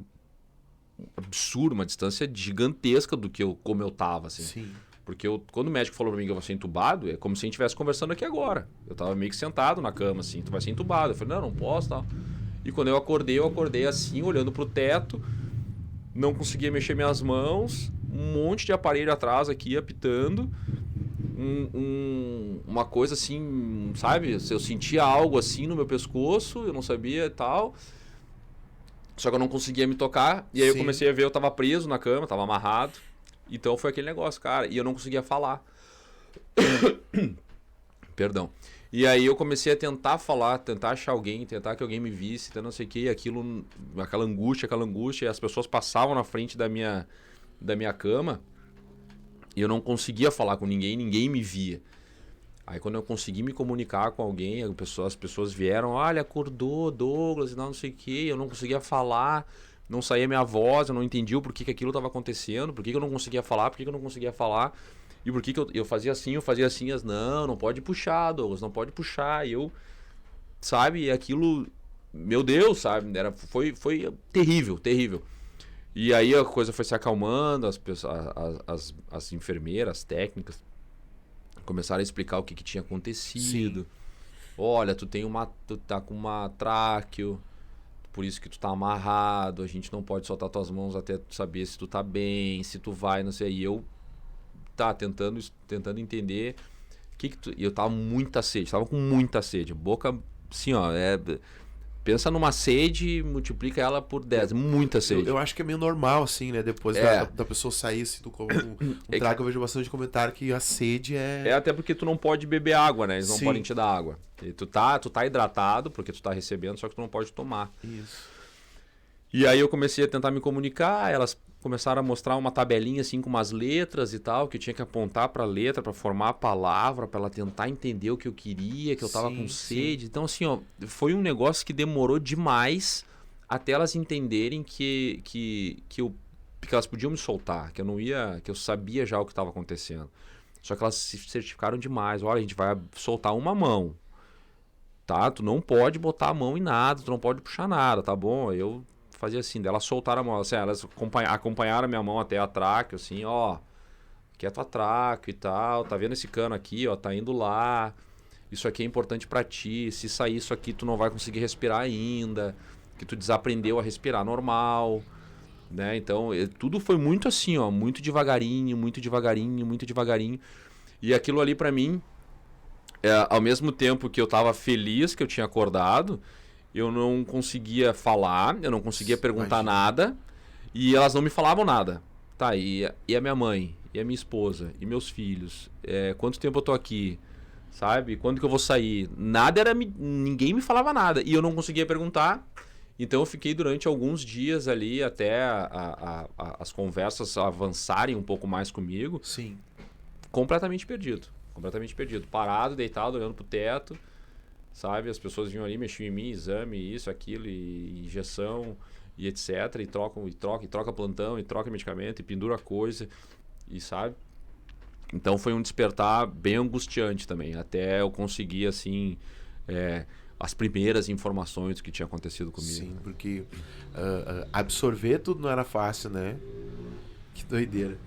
B: absurdo, uma distância gigantesca do que como eu tava, assim.
A: Sim.
B: Porque quando o médico falou pra mim que eu vou ser entubado, é como se a gente estivesse conversando aqui agora. Eu tava meio que sentado na cama, assim, tu vai ser entubado. Eu falei, não posso, tal. E quando eu acordei assim, olhando pro teto, não conseguia mexer minhas mãos, um monte de aparelho atrás aqui, apitando. Uma coisa assim, sabe? Eu sentia algo assim no meu pescoço, eu não sabia e tal. Só que eu não conseguia me tocar. E aí eu comecei a ver, eu tava preso na cama, tava amarrado. Então foi aquele negócio, cara. E eu não conseguia falar. Perdão. E aí eu comecei a tentar falar, tentar achar alguém, tentar que alguém me visse, tentar não sei o que, aquela angústia. E as pessoas passavam na frente da minha cama e eu não conseguia falar com ninguém me via. Aí quando eu consegui me comunicar com alguém, as pessoas vieram, olha, acordou, Douglas, e não sei o que, eu não conseguia falar. Não saía minha voz, eu não entendia o porquê que aquilo estava acontecendo, por que eu não conseguia falar, por que eu não conseguia falar, e por que eu fazia assim, não pode puxar, Douglas, não pode puxar, e eu, sabe, e aquilo, meu Deus, sabe, foi terrível, terrível. E aí a coisa foi se acalmando, as enfermeiras, as técnicas, começaram a explicar o que tinha acontecido. Sim. Olha, tu tá com uma tráqueo, por isso que tu tá amarrado, a gente não pode soltar tuas mãos até tu saber se tu tá bem, se tu vai, não sei. E eu tentando entender e eu tava com muita sede. Boca, assim, ó, pensa numa sede, multiplica ela por 10, muita sede.
A: Eu acho que é meio normal, assim, né? Depois da pessoa sair, se tu come um trago, eu vejo bastante comentário que a sede é...
B: até porque tu não pode beber água, né? Eles não podem te dar água. E tu tá hidratado, porque tu tá recebendo, só que tu não pode tomar.
A: Isso.
B: E aí eu comecei a tentar me comunicar, elas começaram a mostrar uma tabelinha assim com umas letras e tal, que eu tinha que apontar pra letra, pra formar a palavra, pra ela tentar entender o que eu queria, que eu tava com sede. Então assim, ó, foi um negócio que demorou demais até elas entenderem que elas podiam me soltar, que eu sabia já o que estava acontecendo. Só que elas se certificaram demais. Olha, a gente vai soltar uma mão, tá? Tu não pode botar a mão em nada, tu não pode puxar nada, tá bom? Eu fazia assim, elas soltaram a mão, assim, elas acompanharam a minha mão até a tráqueo, assim, ó, aqui é a tua tráqueo e tal, tá vendo esse cano aqui, ó, tá indo lá, isso aqui é importante pra ti, se sair isso aqui tu não vai conseguir respirar ainda, que tu desaprendeu a respirar normal, né? Então, tudo foi muito assim, ó, muito devagarinho, muito devagarinho, muito devagarinho. E aquilo ali pra mim, ao mesmo tempo que eu tava feliz que eu tinha acordado, eu não conseguia falar, eu não conseguia perguntar nada, e elas não me falavam nada. Tá, e a minha mãe, e a minha esposa, e meus filhos, quanto tempo eu tô aqui, sabe? Quando que eu vou sair? Ninguém me falava nada, e eu não conseguia perguntar. Então eu fiquei durante alguns dias ali até as conversas avançarem um pouco mais comigo.
A: Sim.
B: Completamente perdido. Parado, deitado, olhando pro teto, sabe? As pessoas vinham ali, mexiam em mim, exame, isso, aquilo, e injeção. e etc. E troca plantão, e troca medicamento, e pendura coisa, e sabe? Então foi um despertar bem angustiante também, até eu conseguir, assim, as primeiras informações do que tinha acontecido comigo.
A: Sim, porque absorver tudo não era fácil, né? Que doideira.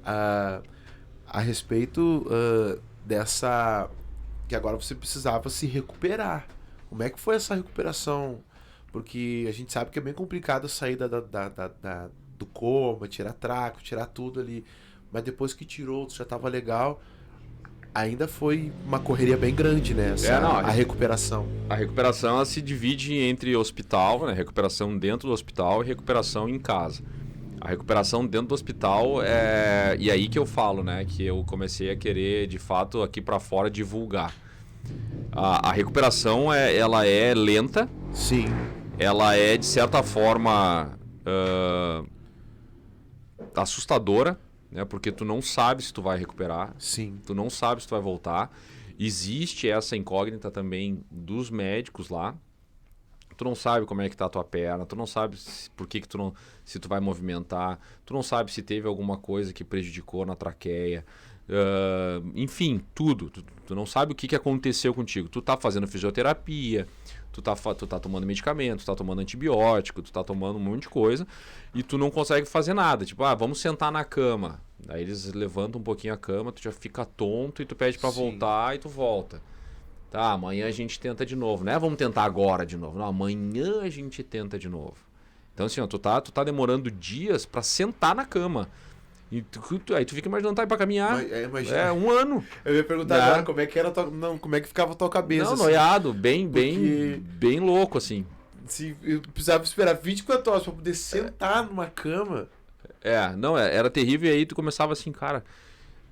A: A respeito dessa... que agora você precisava se recuperar. Como é que foi essa recuperação? Porque a gente sabe que é bem complicado sair do coma, tirar traco, tirar tudo ali. Mas depois que tirou, já estava legal. Ainda foi uma correria bem grande, né? A recuperação.
B: A recuperação ela se divide entre hospital, né? Recuperação dentro do hospital e recuperação em casa. A recuperação dentro do hospital e aí que eu falo, né? Que eu comecei a querer, de fato, aqui para fora divulgar. A recuperação ela é lenta.
A: Sim.
B: Ela é, de certa forma, assustadora. Né? Porque tu não sabe se tu vai recuperar.
A: Sim.
B: Tu não sabe se tu vai voltar. Existe essa incógnita também dos médicos lá. Tu não sabe como é que tá a tua perna, tu não sabe por que tu não, se tu vai movimentar, tu não sabe se teve alguma coisa que prejudicou na traqueia. Enfim, tudo. Tu não sabe o que aconteceu contigo. Tu tá fazendo fisioterapia, tu tá tomando medicamento, tu tá tomando antibiótico, tu tá tomando um monte de coisa e tu não consegue fazer nada. Tipo, vamos sentar na cama. Aí eles levantam um pouquinho a cama, tu já fica tonto e tu pede pra voltar e tu volta. Tá, amanhã a gente tenta de novo. Não é vamos tentar agora de novo. Não, amanhã a gente tenta de novo. Então assim, ó, tu tá demorando dias pra sentar na cama. E aí tu fica imaginando, tá aí pra caminhar. Um ano.
A: Eu ia perguntar agora como é que era como é que ficava a tua cabeça.
B: Não, assim, noiado, bem louco, assim.
A: Se eu precisava esperar 24 horas pra poder sentar numa cama.
B: Era terrível. E aí tu começava assim, cara,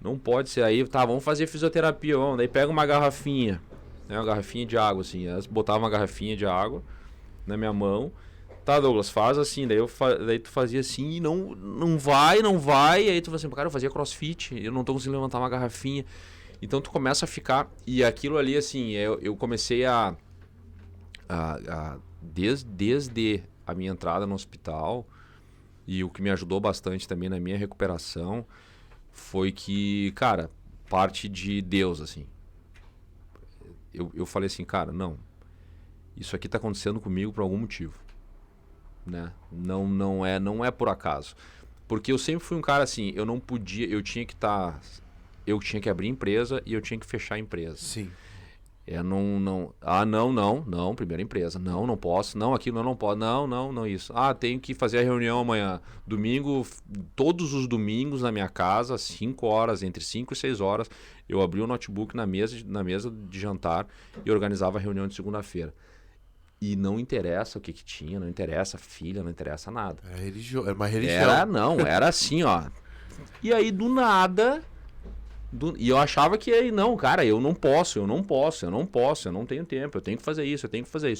B: não pode ser aí, tá, vamos fazer fisioterapia, vamos. Daí pega uma garrafinha, né, uma garrafinha de água, assim. Elas botavam uma garrafinha de água na minha mão. Tá, Douglas, faz assim. Daí tu fazia assim e não vai. E aí tu fala assim, cara, eu fazia crossfit, eu não tô conseguindo levantar uma garrafinha. Então tu começa a ficar... E aquilo ali, assim, eu comecei desde a minha entrada no hospital, e o que me ajudou bastante também na minha recuperação foi que, cara, parte de Deus, assim. Eu falei assim, cara, não. Isso aqui tá acontecendo comigo por algum motivo. Né? Não é por acaso. Porque eu sempre fui um cara assim, eu tinha que abrir empresa e eu tinha que fechar a empresa.
A: Sim.
B: Não, primeira empresa. Não posso. Não, aquilo eu não posso. Não, isso. Tenho que fazer a reunião amanhã. Domingo, todos os domingos na minha casa, 5 horas, entre 5 e 6 horas, eu abri o notebook na mesa de jantar e organizava a reunião de segunda-feira. E não interessa o que tinha, não interessa a filha, não interessa nada.
A: Era uma religião.
B: Era assim, ó. E aí, do nada... E eu achava que aí, não, cara, eu não posso, eu não tenho tempo, eu tenho que fazer isso.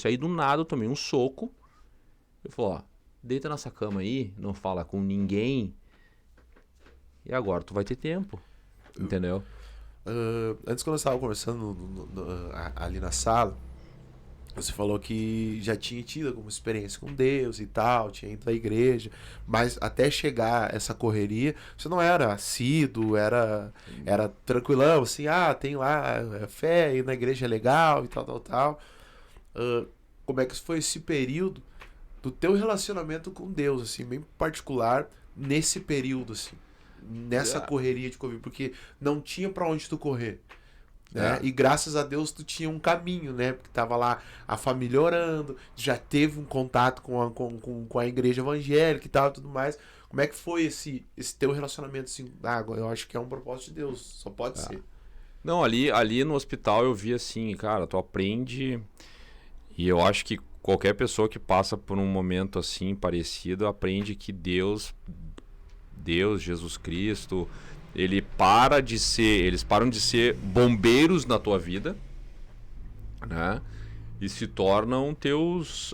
B: Aí do nada eu tomei um soco. Eu falei, ó, deita nessa cama aí, não fala com ninguém. E agora tu vai ter tempo. Entendeu?
A: Antes, quando eu estava conversando ali na sala, você falou que já tinha tido alguma experiência com Deus e tal, tinha ido à igreja, mas até chegar essa correria, você não era assíduo, era tranquilão, assim, tem lá fé, ir na igreja é legal e tal. Como é que foi esse período do teu relacionamento com Deus, assim, bem particular, nesse período, assim, nessa correria de Covid, porque não tinha pra onde tu correr. Né? E graças a Deus tu tinha um caminho, né? Porque tava lá a família orando, já teve um contato com a igreja evangélica e tal, tudo mais. Como é que foi esse teu relacionamento assim? Eu acho que é um propósito de Deus, só pode ser.
B: Não, ali no hospital eu vi assim, cara, tu aprende, e eu acho que qualquer pessoa que passa por um momento assim parecido aprende que Deus, Jesus Cristo, eles param de ser bombeiros na tua vida, né? E se tornam teus...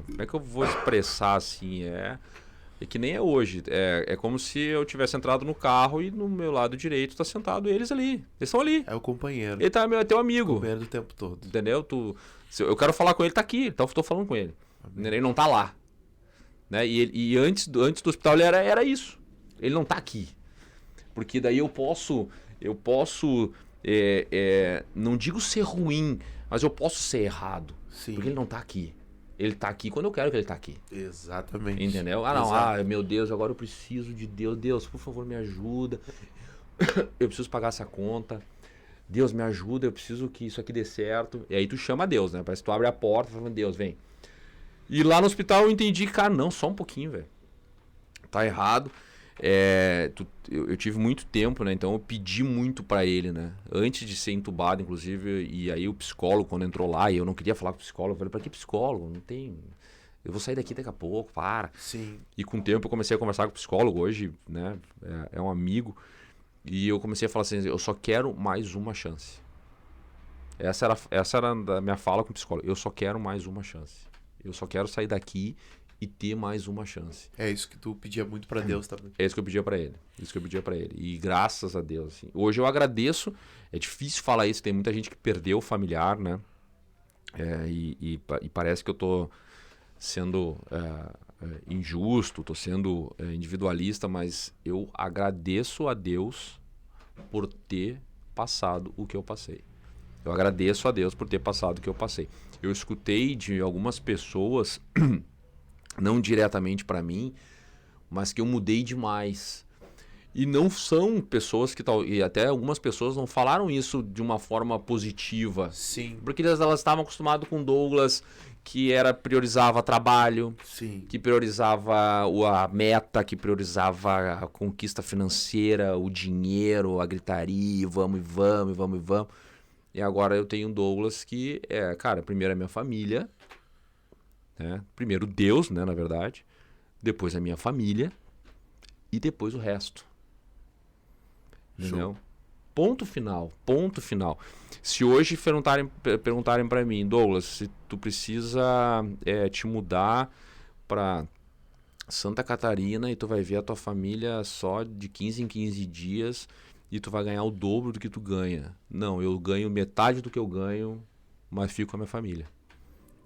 B: como é que eu vou expressar assim? É que nem é hoje. É como se eu tivesse entrado no carro e no meu lado direito tá sentado eles ali. Eles estão ali.
A: É o companheiro.
B: Ele é teu amigo.
A: O companheiro do tempo todo.
B: Entendeu? Eu quero falar com ele, tá aqui. Então eu tô falando com ele. Ele não tá lá. né? E antes do hospital ele era isso. Ele não tá aqui. Porque daí eu posso não digo ser ruim, mas eu posso ser errado.
A: Sim.
B: Porque ele não tá aqui. Ele tá aqui quando eu quero que ele tá aqui.
A: Exatamente.
B: Entendeu? Meu Deus, agora eu preciso de Deus. Deus, por favor, me ajuda. Eu preciso pagar essa conta. Deus, me ajuda, eu preciso que isso aqui dê certo. E aí tu chama Deus, né? Parece que tu abre a porta e fala, Deus, vem. E lá no hospital eu entendi que, cara, não, só um pouquinho, velho. Tá errado. Eu tive muito tempo, né? Então eu pedi muito pra ele, né? Antes de ser entubado, inclusive. E aí o psicólogo, quando entrou lá, e eu não queria falar com o psicólogo, eu falei, pra que psicólogo? Não tem... Eu vou sair daqui daqui a pouco, para.
A: Sim.
B: E com o tempo eu comecei a conversar com o psicólogo, hoje, né? É um amigo. E eu comecei a falar assim, eu só quero mais uma chance. Essa era a minha fala com o psicólogo. Eu só quero mais uma chance. Eu só quero sair daqui e ter mais uma chance.
A: É isso que tu pedia muito pra Deus também.
B: É isso que eu pedia pra ele. E graças a Deus, assim. Hoje eu agradeço. É difícil falar isso. Tem muita gente que perdeu o familiar, né? E parece que eu tô sendo injusto, tô sendo individualista, mas eu agradeço a Deus por ter passado o que eu passei. Eu agradeço a Deus por ter passado o que eu passei. Eu escutei de algumas pessoas, não diretamente para mim, mas que eu mudei demais. E não são pessoas que... E até algumas pessoas não falaram isso de uma forma positiva.
A: Sim.
B: Porque elas estavam acostumadas com Douglas, que priorizava trabalho,
A: Sim.
B: que priorizava a meta, que priorizava a conquista financeira, o dinheiro, a gritaria, vamos. E agora eu tenho um Douglas que cara, primeiro é minha família, né? Primeiro Deus, né, na verdade, depois a minha família e depois o resto. Entendeu? Ponto final. Se hoje perguntarem para mim, Douglas, se tu precisa te mudar para Santa Catarina e tu vai ver a tua família só de 15 em 15 dias e tu vai ganhar o dobro do que tu ganha. Não, eu ganho metade do que eu ganho, mas fico com a minha família.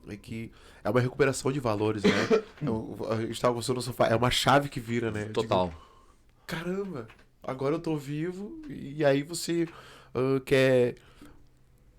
A: É que é uma recuperação de valores, né? A gente tava conversando no sofá, é uma chave que vira, né?
B: Total.
A: Caramba, agora eu tô vivo e aí você quer...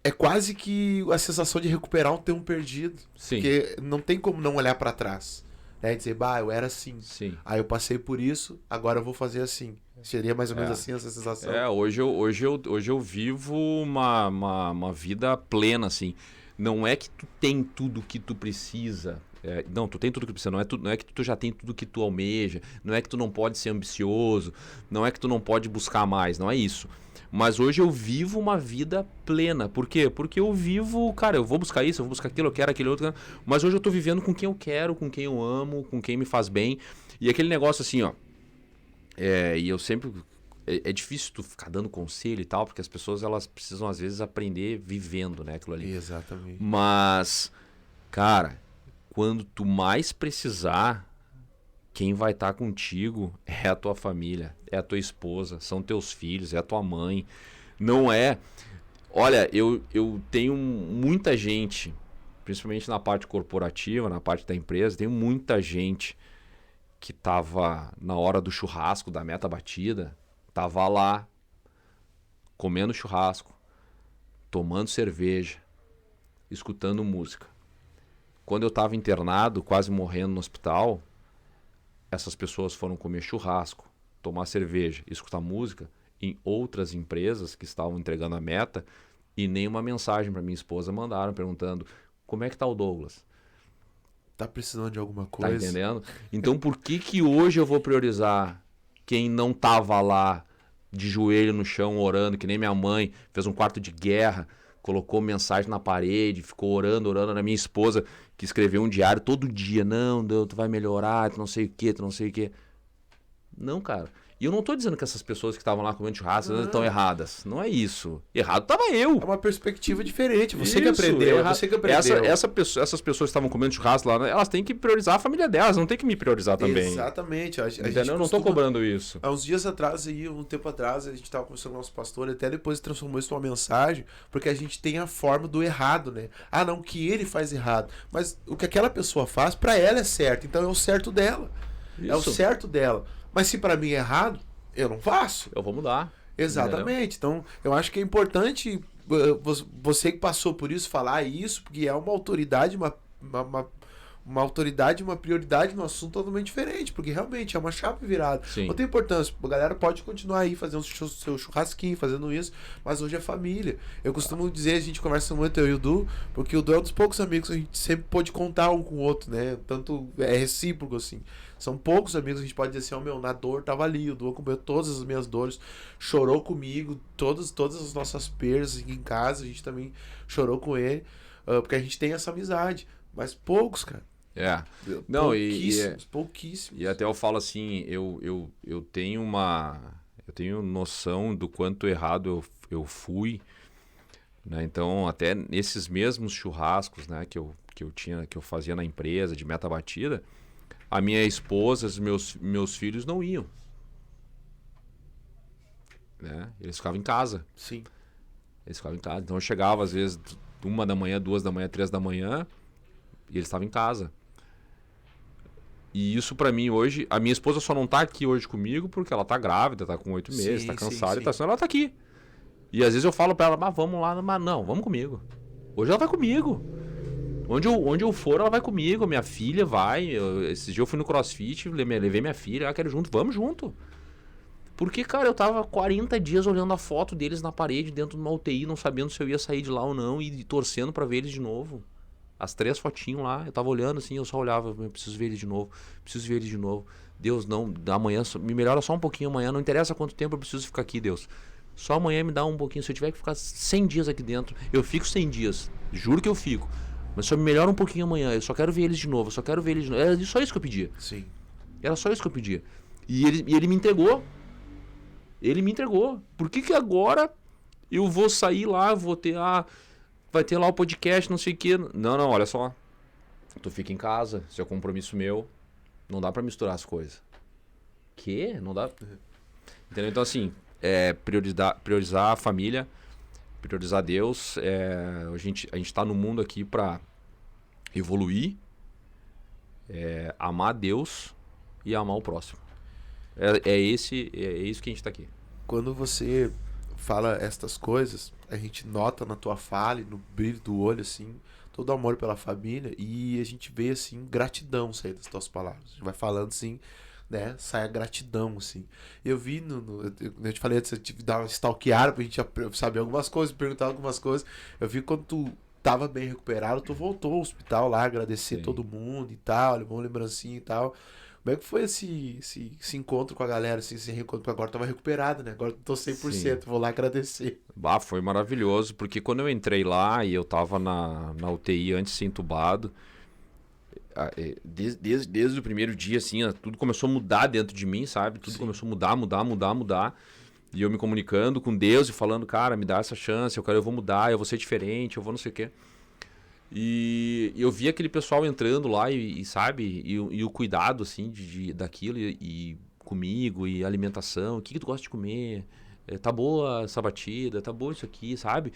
A: É quase que a sensação de recuperar um tempo perdido.
B: Sim.
A: Porque não tem como não olhar pra trás. Né? Dizer, eu era assim.
B: Sim.
A: Aí eu passei por isso, agora eu vou fazer assim. Seria mais ou menos assim essa sensação.
B: Hoje eu vivo uma vida plena, assim. Não é que tu tem tudo que tu precisa. Não, tu tem tudo que tu precisa. Não é que tu já tem tudo que tu almeja. Não é que tu não pode ser ambicioso. Não é que tu não pode buscar mais. Não é isso. Mas hoje eu vivo uma vida plena. Por quê? Porque eu vivo, cara, eu vou buscar isso, eu vou buscar aquilo, eu quero aquele outro. Mas hoje eu tô vivendo com quem eu quero, com quem eu amo, com quem me faz bem. E aquele negócio assim, ó. E eu sempre... É difícil tu ficar dando conselho e tal, porque as pessoas elas precisam às vezes aprender vivendo, né, aquilo ali.
A: Exatamente.
B: Mas, cara, quando tu mais precisar, quem vai estar contigo é a tua família, é a tua esposa, são teus filhos, é a tua mãe. Não é... Olha, eu tenho muita gente, principalmente na parte corporativa, na parte da empresa, tenho muita gente que tava na hora do churrasco, da meta batida, tava lá, comendo churrasco, tomando cerveja, escutando música. Quando eu estava internado, quase morrendo no hospital, essas pessoas foram comer churrasco, tomar cerveja, escutar música em outras empresas que estavam entregando a meta e nenhuma mensagem para minha esposa mandaram perguntando como é que tá o Douglas?
A: Tá precisando de alguma coisa?
B: Tá entendendo? Então por que hoje eu vou priorizar quem não tava lá de joelho no chão orando, que nem minha mãe, fez um quarto de guerra, colocou mensagem na parede, ficou orando na minha esposa, que escreveu um diário todo dia, não, Deus, tu vai melhorar, tu não sei o que. Não, cara, E eu não tô dizendo que essas pessoas que estavam lá comendo churrasco estão erradas. Não é isso. Errado tava eu.
A: É uma perspectiva diferente. Você que aprendeu, você que aprendeu.
B: Essas pessoas que estavam comendo churrasco lá, elas têm que priorizar a família delas, não tem que me priorizar também.
A: Exatamente.
B: Entendeu? Eu não tô cobrando isso.
A: Há uns dias atrás, um tempo atrás, a gente tava conversando com o nosso pastor, e até depois transformou isso numa mensagem, porque a gente tem a forma do errado, né? Ah, não, que ele faz errado. Mas o que aquela pessoa faz, pra ela é certo. Então é o certo dela.
B: Isso.
A: É o certo dela. Mas se pra mim é errado, eu não faço.
B: Eu vou mudar.
A: Exatamente. Entendeu? Então, eu acho que é importante você que passou por isso falar isso, porque é uma autoridade, uma autoridade, uma prioridade no assunto totalmente diferente, porque realmente é uma chave virada.
B: Sim.
A: Não tem importância. A galera pode continuar aí fazendo seu churrasquinho, fazendo isso, mas hoje é família. Eu costumo dizer, a gente conversa muito eu e o Du, porque o Du é um dos poucos amigos que a gente sempre pode contar um com o outro, né? Tanto é recíproco, assim. São poucos amigos, a gente pode dizer assim, na dor tava ali, o Du acompanhou todas as minhas dores, chorou comigo, todas as nossas perdas em casa, a gente também chorou com ele, porque a gente tem essa amizade, mas poucos, cara.
B: Não,
A: pouquíssimos.
B: E até eu falo assim, eu tenho noção do quanto errado eu fui, né? Então, até nesses mesmos churrascos, né, que eu fazia na empresa de meta batida, a minha esposa, os meus filhos não iam, né? Eles ficavam em casa.
A: Sim.
B: Eles ficavam em casa. Então eu chegava às vezes 1 da manhã, 2 da manhã, 3 da manhã e eles estavam em casa. E isso pra mim hoje, a minha esposa só não tá aqui hoje comigo porque ela tá grávida, tá com 8 meses, tá cansada,
A: sim.
B: Senão ela tá aqui. E às vezes eu falo pra ela, vamos lá, mas não, vamos comigo. Hoje ela vai comigo. Onde eu for, ela vai comigo, minha filha vai. Esses dias eu fui no CrossFit, levei minha filha, quero junto, vamos junto. Porque, cara, eu tava 40 dias olhando a foto deles na parede, dentro de uma UTI, não sabendo se eu ia sair de lá ou não, e torcendo pra ver eles de novo. As 3 fotinhos lá, eu tava olhando assim, eu só olhava, eu preciso ver eles de novo, preciso ver eles de novo. Deus, não, amanhã, me melhora só um pouquinho amanhã, não interessa quanto tempo eu preciso ficar aqui, Deus. Só amanhã me dá um pouquinho, se eu tiver que ficar 100 dias aqui dentro, eu fico 100 dias, juro que eu fico. Mas só me melhora um pouquinho amanhã, eu só quero ver eles de novo, eu só quero ver eles de novo. Era só isso que eu pedia.
A: Sim.
B: Era só isso que eu pedia. E ele me entregou. Ele me entregou. Por que agora eu vou sair lá, vai ter lá o podcast, não sei o quê. Não, olha só. Tu fica em casa, isso é compromisso meu. Não dá pra misturar as coisas. Quê? Não dá. Entendeu? Então, assim, priorizar a família, priorizar Deus. A gente tá no mundo aqui pra evoluir, amar Deus e amar o próximo. É isso que a gente tá aqui.
A: Quando você fala estas coisas, a gente nota na tua fala e no brilho do olho, assim, todo o amor pela família, e a gente vê, assim, gratidão sair das tuas palavras. A gente vai falando, assim, né, sai a gratidão, assim. Eu vi, eu te falei antes, eu tive que dar uma stalkeada pra gente saber algumas coisas, perguntar algumas coisas. Eu vi quando tu tava bem recuperado, tu voltou ao hospital lá, agradecer todo mundo e tal, levou uma lembrancinha e tal. Como é que foi esse encontro com a galera, assim, esse reencontro? Porque agora tava recuperado, né? Agora tô 100%, sim. Vou lá agradecer.
B: Foi maravilhoso, porque quando eu entrei lá e eu tava na UTI antes de ser entubado, desde o primeiro dia, assim, tudo começou a mudar dentro de mim, sabe? Tudo começou a mudar. E eu me comunicando com Deus e falando, cara, me dá essa chance, eu vou mudar, eu vou ser diferente, eu vou não sei o quê. E eu vi aquele pessoal entrando lá sabe, e o cuidado, assim, daquilo, e comigo, e alimentação, o que tu gosta de comer, tá boa essa batida, tá boa isso aqui, sabe?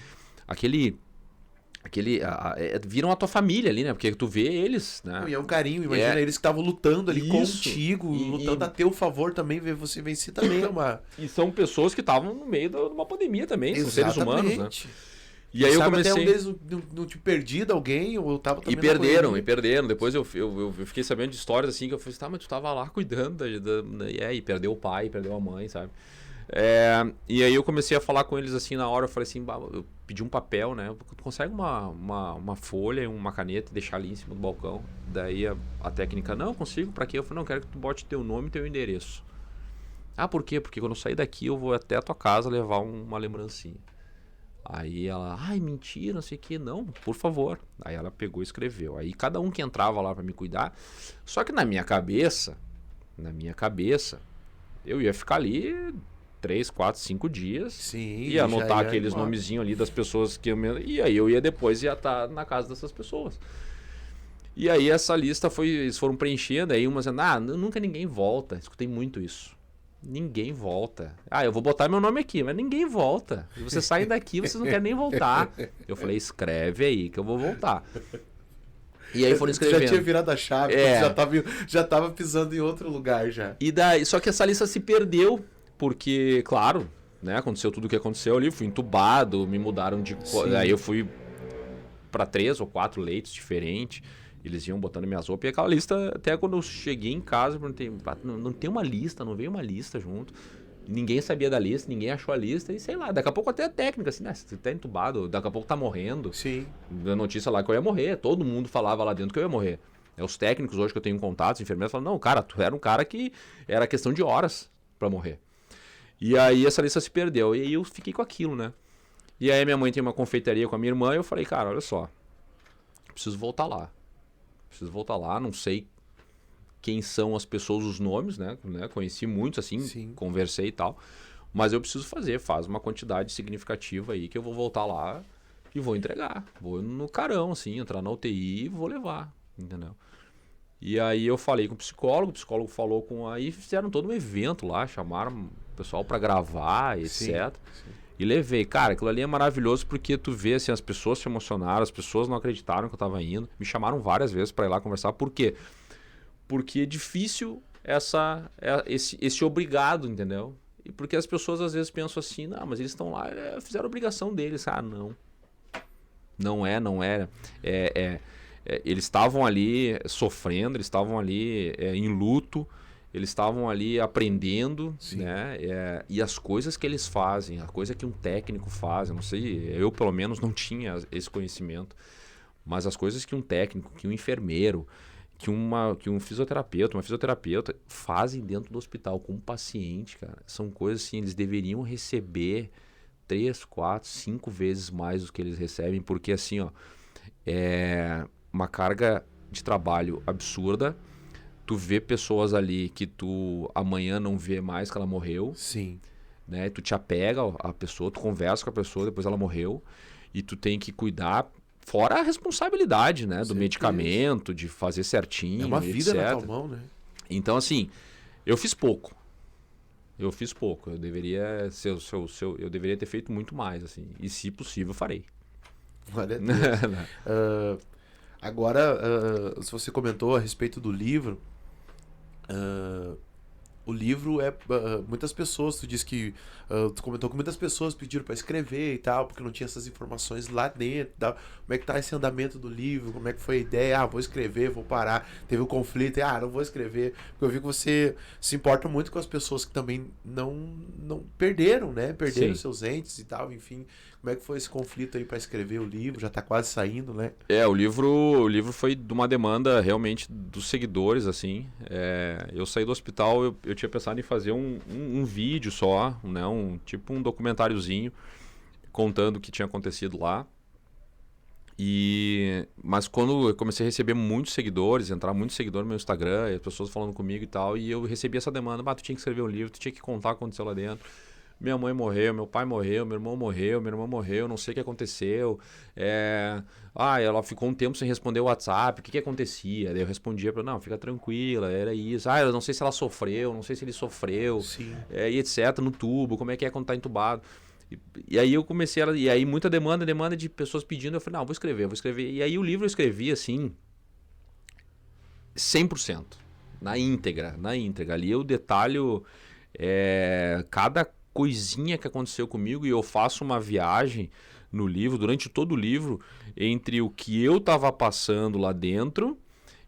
B: Viram a tua família ali, né? Porque tu vê eles, né?
A: E é um carinho, imagina eles que estavam lutando ali contigo, lutando a teu favor também, ver você vencer também é uma...
B: E são pessoas que estavam no meio de uma pandemia também, são seres humanos, né?
A: E aí eu comecei... até um deles não te perdido alguém, ou eu tava também...
B: E perderam. Depois eu fiquei sabendo de histórias assim, que eu falei, tá, mas tu tava lá cuidando, e perdeu o pai, perdeu a mãe, sabe? E aí eu comecei a falar com eles assim na hora, eu falei assim, eu pedi um papel, né? Tu consegue uma folha e uma caneta e deixar ali em cima do balcão? Daí a técnica, não, consigo, pra quê? Eu falei, não, quero que tu bote teu nome e teu endereço. Ah, por quê? Porque quando eu sair daqui eu vou até a tua casa levar uma lembrancinha. Aí ela, mentira, não sei o que, não, por favor. Aí ela pegou e escreveu. Aí cada um que entrava lá pra me cuidar. Só que na minha cabeça, Eu ia ficar ali 3, 4, 5 dias.
A: Sim,
B: Ia anotar
A: já ia
B: aqueles
A: embora.
B: nomezinhos ali das pessoas que eu... E aí eu ia depois ia estar na casa dessas pessoas. E aí essa lista eles foram preenchendo, aí umas dizendo, nunca ninguém volta. Escutei muito isso. Ninguém volta. Eu vou botar meu nome aqui, mas ninguém volta. E vocês saem daqui, vocês não querem nem voltar. Eu falei, escreve aí que eu vou voltar. E aí foram escrevendo.
A: Já tinha virado a chave, já tava pisando em outro lugar já.
B: E daí, só que essa lista se perdeu, porque, claro, né, aconteceu tudo o que aconteceu ali, fui entubado, me mudaram de... Aí eu fui para 3 ou 4 leitos diferentes, eles iam botando minhas roupas, e aquela lista, até quando eu cheguei em casa, eu perguntei, não tem uma lista, não veio uma lista junto. Ninguém sabia da lista, ninguém achou a lista, e sei lá, daqui a pouco até a técnica, assim, né, você tá entubado, daqui a pouco tá morrendo.
A: Sim.
B: Da notícia lá que eu ia morrer, todo mundo falava lá dentro que eu ia morrer. Os técnicos hoje que eu tenho contato, os enfermeiros, falam, não, cara, tu era um cara que era questão de horas pra morrer. E aí essa lista se perdeu, e aí eu fiquei com aquilo, né. E aí minha mãe tem uma confeitaria com a minha irmã, e eu falei, cara, olha só, preciso voltar lá, não sei quem são as pessoas, os nomes, né? Conheci muitos, assim,
A: Sim.
B: Conversei e tal. Mas eu preciso faz uma quantidade significativa aí que eu vou voltar lá e vou entregar. Vou no carão, assim, entrar na UTI e vou levar, entendeu? E aí eu falei com o psicólogo falou com... Aí fizeram todo um evento lá, chamaram o pessoal pra gravar, etc.
A: Sim.
B: E levei. Cara, aquilo ali é maravilhoso porque tu vê, assim, as pessoas se emocionaram, as pessoas não acreditaram que eu tava indo. Me chamaram várias vezes pra ir lá conversar. Por quê? Porque é difícil esse obrigado, entendeu? E porque as pessoas às vezes pensam assim, não, mas eles estão lá, fizeram a obrigação deles. Não. Não era. Eles estavam ali sofrendo, eles estavam ali em luto, eles estavam ali aprendendo, né? E as coisas que eles fazem, a coisa que um técnico faz, eu não sei, eu pelo menos não tinha esse conhecimento, mas as coisas que um técnico, que um enfermeiro, que um fisioterapeuta, uma fisioterapeuta fazem dentro do hospital com um paciente, cara, são coisas assim, eles deveriam receber 3, 4, 5 vezes mais do que eles recebem, porque assim, ó, é uma carga de trabalho absurda. Tu vê pessoas ali que tu amanhã não vê mais, que ela morreu.
A: Sim.
B: Né? Tu te apega à pessoa, tu conversa com a pessoa, depois ela morreu, e tu tem que cuidar. Fora a responsabilidade, né? Do medicamento, de fazer certinho,
A: é uma vida
B: etc.
A: na tua mão, né?
B: Então, assim, eu fiz pouco. Eu deveria eu deveria ter feito muito mais, assim. E se possível, farei.
A: Olha, agora, se você comentou a respeito do livro, o livro muitas pessoas, tu disse que tu comentou que muitas pessoas pediram para escrever e tal, porque não tinha essas informações lá dentro, tal. Como é que tá esse andamento do livro, como é que foi a ideia, vou escrever, vou parar, teve um conflito, não vou escrever, porque eu vi que você se importa muito com as pessoas que também não perderam, né, perderam seus entes e tal, enfim, como é que foi esse conflito aí para escrever o livro, já tá quase saindo, né?
B: O livro foi de uma demanda realmente dos seguidores, assim, eu saí do hospital, eu tinha pensado em fazer um vídeo só, né, tipo um documentáriozinho contando o que tinha acontecido lá. Mas quando eu comecei a receber muitos seguidores, entrar muitos seguidores no meu Instagram, as pessoas falando comigo e tal, e eu recebi essa demanda, tu tinha que escrever um livro, tu tinha que contar o que aconteceu lá dentro. Minha mãe morreu, meu pai morreu, meu irmão morreu, minha irmã morreu, não sei o que aconteceu. Ela ficou um tempo sem responder o WhatsApp, o que acontecia? Daí eu respondia para ela, não, fica tranquila, era isso. Eu não sei se ela sofreu, não sei se ele sofreu, e etc, no tubo, como é que é quando tá entubado. E aí eu comecei, e aí muita demanda de pessoas pedindo, eu falei, não, vou escrever. E aí o livro eu escrevi assim, 100%, na íntegra. Ali eu detalho cada coisinha que aconteceu comigo, e eu faço uma viagem no livro, durante todo o livro, entre o que eu estava passando lá dentro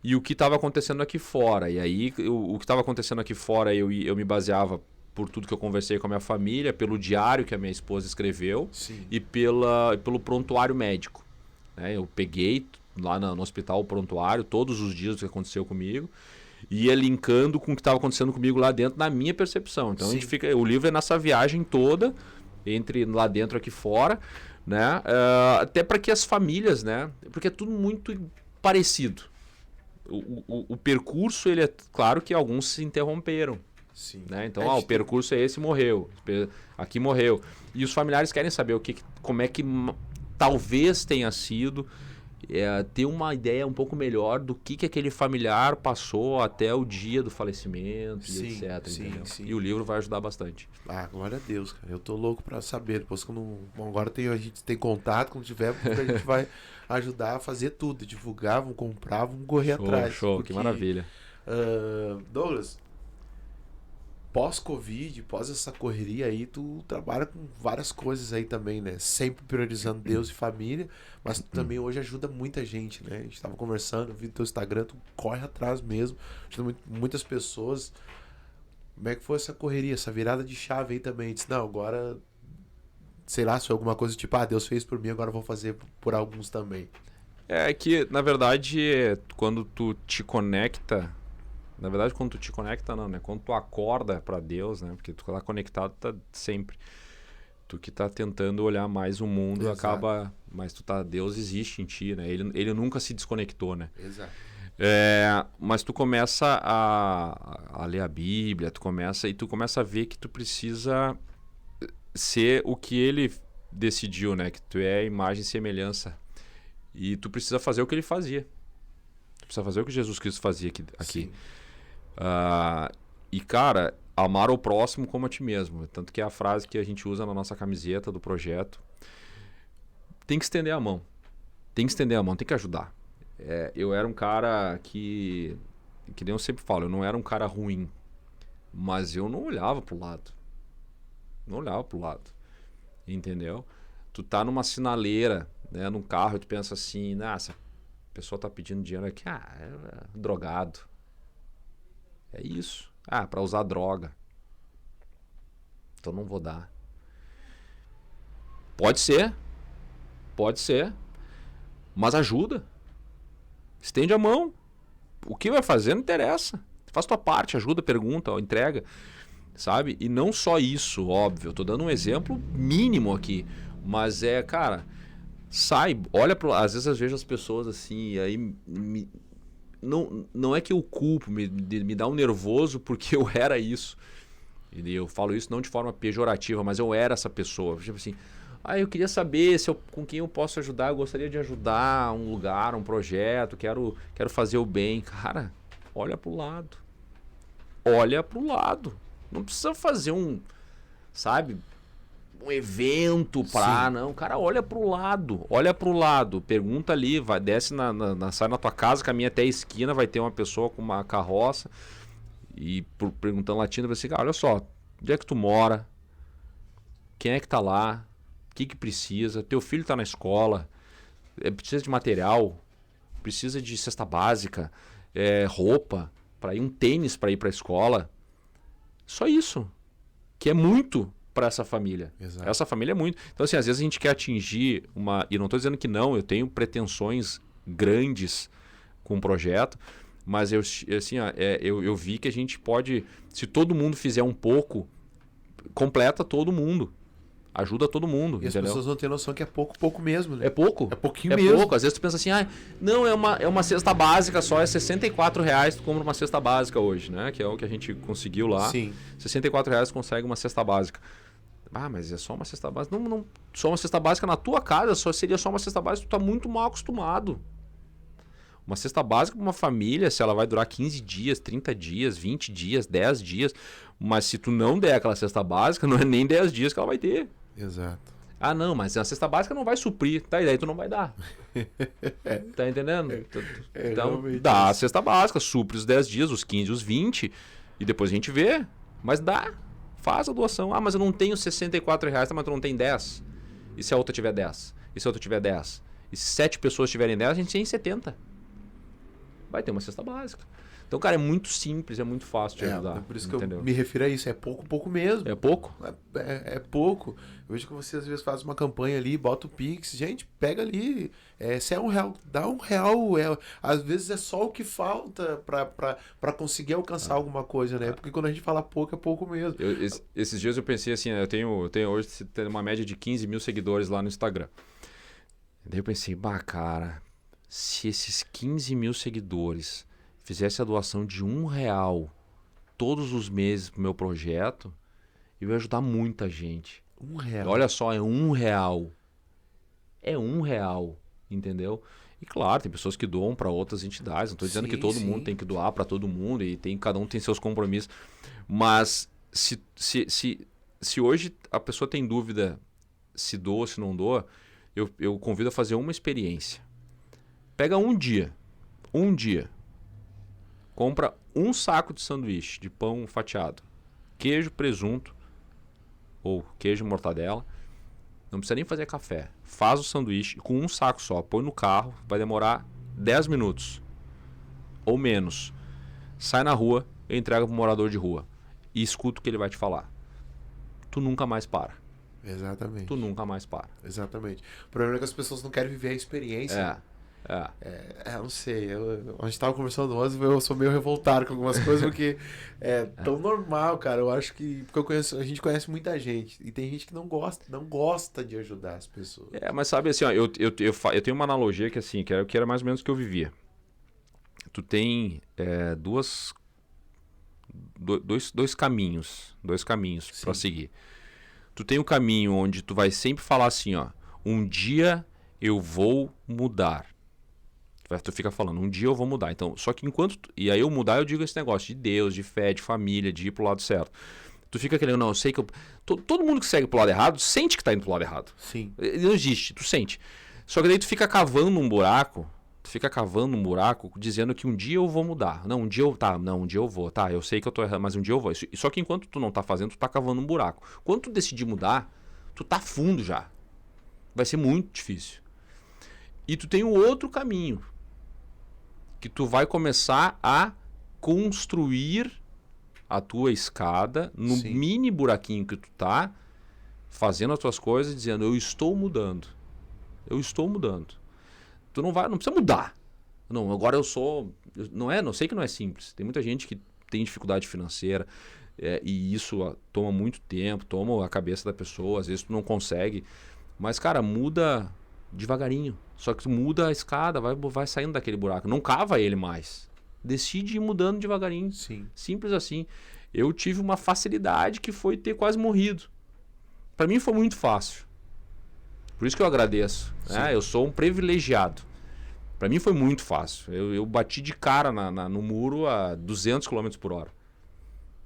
B: e o que estava acontecendo aqui fora. E aí o que estava acontecendo aqui fora eu me baseava por tudo que eu conversei com a minha família, pelo diário que a minha esposa escreveu.
A: Sim.
B: E pelo prontuário médico. Né? Eu peguei lá no hospital o prontuário, todos os dias do que aconteceu comigo, e ia linkando com o que estava acontecendo comigo lá dentro, na minha percepção. Então o livro é nessa viagem toda, entre lá dentro e aqui fora, né? Até para que as famílias, né? Porque é tudo muito parecido. O percurso, ele é claro que alguns se interromperam,
A: Sim.
B: Né? Então, o percurso é esse, morreu. Aqui morreu. E os familiares querem saber como é que talvez tenha sido, ter uma ideia um pouco melhor do que aquele familiar passou até o dia do falecimento e etc.
A: Sim.
B: E o livro vai ajudar bastante.
A: Glória a Deus, cara. Eu tô louco pra saber. Depois, agora a gente tem contato, quando tiver, a gente vai ajudar a fazer tudo. Divulgar, vamos comprar, vamos correr atrás.
B: Show, que maravilha.
A: Douglas, pós-Covid, pós essa correria aí, tu trabalha com várias coisas aí também, né? Sempre priorizando Deus e família, mas tu também hoje ajuda muita gente, né? A gente tava conversando, vi no teu Instagram, tu corre atrás mesmo, ajuda muitas pessoas. Como é que foi essa correria, essa virada de chave aí também? Disse, não, agora, sei lá, se foi alguma coisa tipo, Deus fez por mim, agora eu vou fazer por alguns também.
B: É que, na verdade, quando tu te conecta... Na verdade, quando tu te conecta, não, né? Quando tu acorda para Deus, né? Porque tu tá conectado tá sempre. Tu que tá tentando olhar mais o mundo, acaba... Mas Deus existe em ti, né? Ele nunca se desconectou, né?
A: Exato.
B: Mas tu começa a ler a Bíblia, tu começa a ver que tu precisa ser o que ele decidiu, né? Que tu é a imagem e semelhança. E tu precisa fazer o que ele fazia. Tu precisa fazer o que Jesus Cristo fazia aqui. E, cara, amar o próximo como a ti mesmo. Tanto que é a frase que a gente usa na nossa camiseta do projeto. Tem que estender a mão. Tem que estender a mão, tem que ajudar. Eu era um cara que nem eu sempre falo, eu não era um cara ruim. Mas eu não olhava pro lado. Não olhava pro lado. Entendeu? Tu tá numa sinaleira, né, num carro, e tu pensa assim, essa pessoa tá pedindo dinheiro aqui, é drogado. É isso. Para usar droga. Então não vou dar. Pode ser. Mas ajuda. Estende a mão. O que vai fazer não interessa. Faz tua parte, ajuda, pergunta, entrega. Sabe? E não só isso, óbvio. Eu tô dando um exemplo mínimo aqui. Mas cara, sai, olha pro... Às vezes eu vejo as pessoas assim, e aí... Não é que eu culpo, me dá um nervoso porque eu era isso. E eu falo isso não de forma pejorativa, mas eu era essa pessoa. Tipo assim, eu queria saber com quem eu posso ajudar, eu gostaria de ajudar um lugar, um projeto, quero fazer o bem. Cara, olha pro lado. Olha pro lado. Não precisa fazer um evento não, cara, olha pro lado, pergunta ali, desce sai na tua casa, caminha até a esquina, vai ter uma pessoa com uma carroça e perguntando latino, vai ser, cara, olha só, onde é que tu mora, quem é que tá lá, o que precisa, teu filho tá na escola, precisa de material, precisa de cesta básica, roupa, para ir um tênis para ir pra escola, só isso, que é muito para essa família.
A: Exato.
B: Essa família é muito. Então, assim, às vezes a gente quer atingir uma... E não estou dizendo que não, eu tenho pretensões grandes com o projeto, mas eu vi que a gente pode... Se todo mundo fizer um pouco, completa todo mundo. Ajuda todo mundo.
A: E
B: entendeu?
A: As pessoas não têm noção que é pouco mesmo, né?
B: É pouco.
A: É pouquinho mesmo.
B: Pouco. Às vezes tu pensa assim, não, é uma cesta básica só, é R$64, tu compra uma cesta básica hoje, né? Que é o que a gente conseguiu lá.
A: Sim.
B: R$64 consegue uma cesta básica. Mas é só uma cesta básica. Não, só uma cesta básica na tua casa, seria só uma cesta básica, tu tá muito mal acostumado. Uma cesta básica para uma família, se ela vai durar 15 dias, 30 dias, 20 dias, 10 dias, mas se tu não der aquela cesta básica, não é nem 10 dias que ela vai ter.
A: Exato.
B: Não, mas a cesta básica não vai suprir, e daí tu não vai dar. Tá entendendo? Então, dá a cesta básica, supre os 10 dias, os 15, os 20, e depois a gente vê. Mas dá, faz a doação. Mas eu não tenho R$64, mas tu não tem 10. E se a outra tiver 10? E se a outra tiver 10? E se 7 pessoas tiverem 10, a gente tem 70. Vai ter uma cesta básica. Então, cara, é muito simples, é muito fácil de ajudar.
A: Por isso que eu me refiro a isso. É pouco mesmo.
B: É pouco?
A: É pouco. Eu vejo que você às vezes faz uma campanha ali, bota o Pix. Gente, pega ali. Se é R$1, dá R$1. Às vezes é só o que falta pra conseguir alcançar alguma coisa, né? Porque quando a gente fala pouco, é pouco mesmo.
B: Esses dias eu pensei assim, eu tenho hoje uma média de 15 mil seguidores lá no Instagram. Daí eu pensei, cara, se esses 15 mil seguidores fizesse a doação de R$1 todos os meses pro meu projeto, eu ia ajudar muita gente.
A: R$1.
B: Olha só, é R$1. É R$1, entendeu? E claro, tem pessoas que doam para outras entidades. Não estou dizendo que todo mundo tem que doar para todo mundo e cada um tem seus compromissos. Mas se hoje a pessoa tem dúvida se doa ou se não doa, eu convido a fazer uma experiência. Pega um dia, compra um saco de sanduíche de pão fatiado, queijo, presunto ou queijo e mortadela. Não precisa nem fazer café. Faz o sanduíche com um saco só. Põe no carro. Vai demorar 10 minutos. Ou menos. Sai na rua e entrega pro morador de rua. E escuta o que ele vai te falar. Tu nunca mais para.
A: Exatamente.
B: Tu nunca mais para.
A: Exatamente. O problema é que as pessoas não querem viver a experiência. Não sei. A gente tava conversando ontem, eu sou meio revoltado com algumas coisas, porque é tão normal, cara. Eu acho que. Porque a gente conhece muita gente. E tem gente que não gosta de ajudar as pessoas.
B: Mas sabe assim, ó, eu tenho uma analogia que assim, que era mais ou menos o que eu vivia. Tu tem dois caminhos para seguir. Tu tem o caminho onde tu vai sempre falar assim, ó, um dia eu vou mudar. Tu fica falando, um dia eu vou mudar. Então, só que e aí eu mudar, eu digo esse negócio de Deus, de fé, de família, de ir pro lado certo. Tu fica querendo, não, eu sei que todo mundo que segue pro lado errado sente que tá indo pro lado errado.
A: Sim.
B: Não existe, tu sente. Só que daí tu fica cavando um buraco, dizendo que um dia eu vou mudar. Não, um dia eu vou, tá, eu sei que eu tô errado, mas um dia eu vou. Só que enquanto tu não tá fazendo, tu tá cavando um buraco. Quando tu decidir mudar, tu tá fundo já. Vai ser muito difícil. E tu tem o outro caminho, que tu vai começar a construir a tua escada no mini buraquinho que tu tá, fazendo as tuas coisas, dizendo, eu estou mudando. Tu não precisa mudar. Não, agora eu sou... Não sei que não é simples. Tem muita gente que tem dificuldade financeira e isso toma muito tempo, toma a cabeça da pessoa, às vezes tu não consegue. Mas, cara, muda devagarinho. Só que tu muda a escada, vai saindo daquele buraco. Não cava ele mais. Decide ir mudando devagarinho.
A: Sim.
B: Simples assim. Eu tive uma facilidade que foi ter quase morrido. Para mim foi muito fácil. Por isso que eu agradeço. Né? Eu sou um privilegiado. Para mim foi muito fácil. Eu bati de cara no muro a 200 km por hora.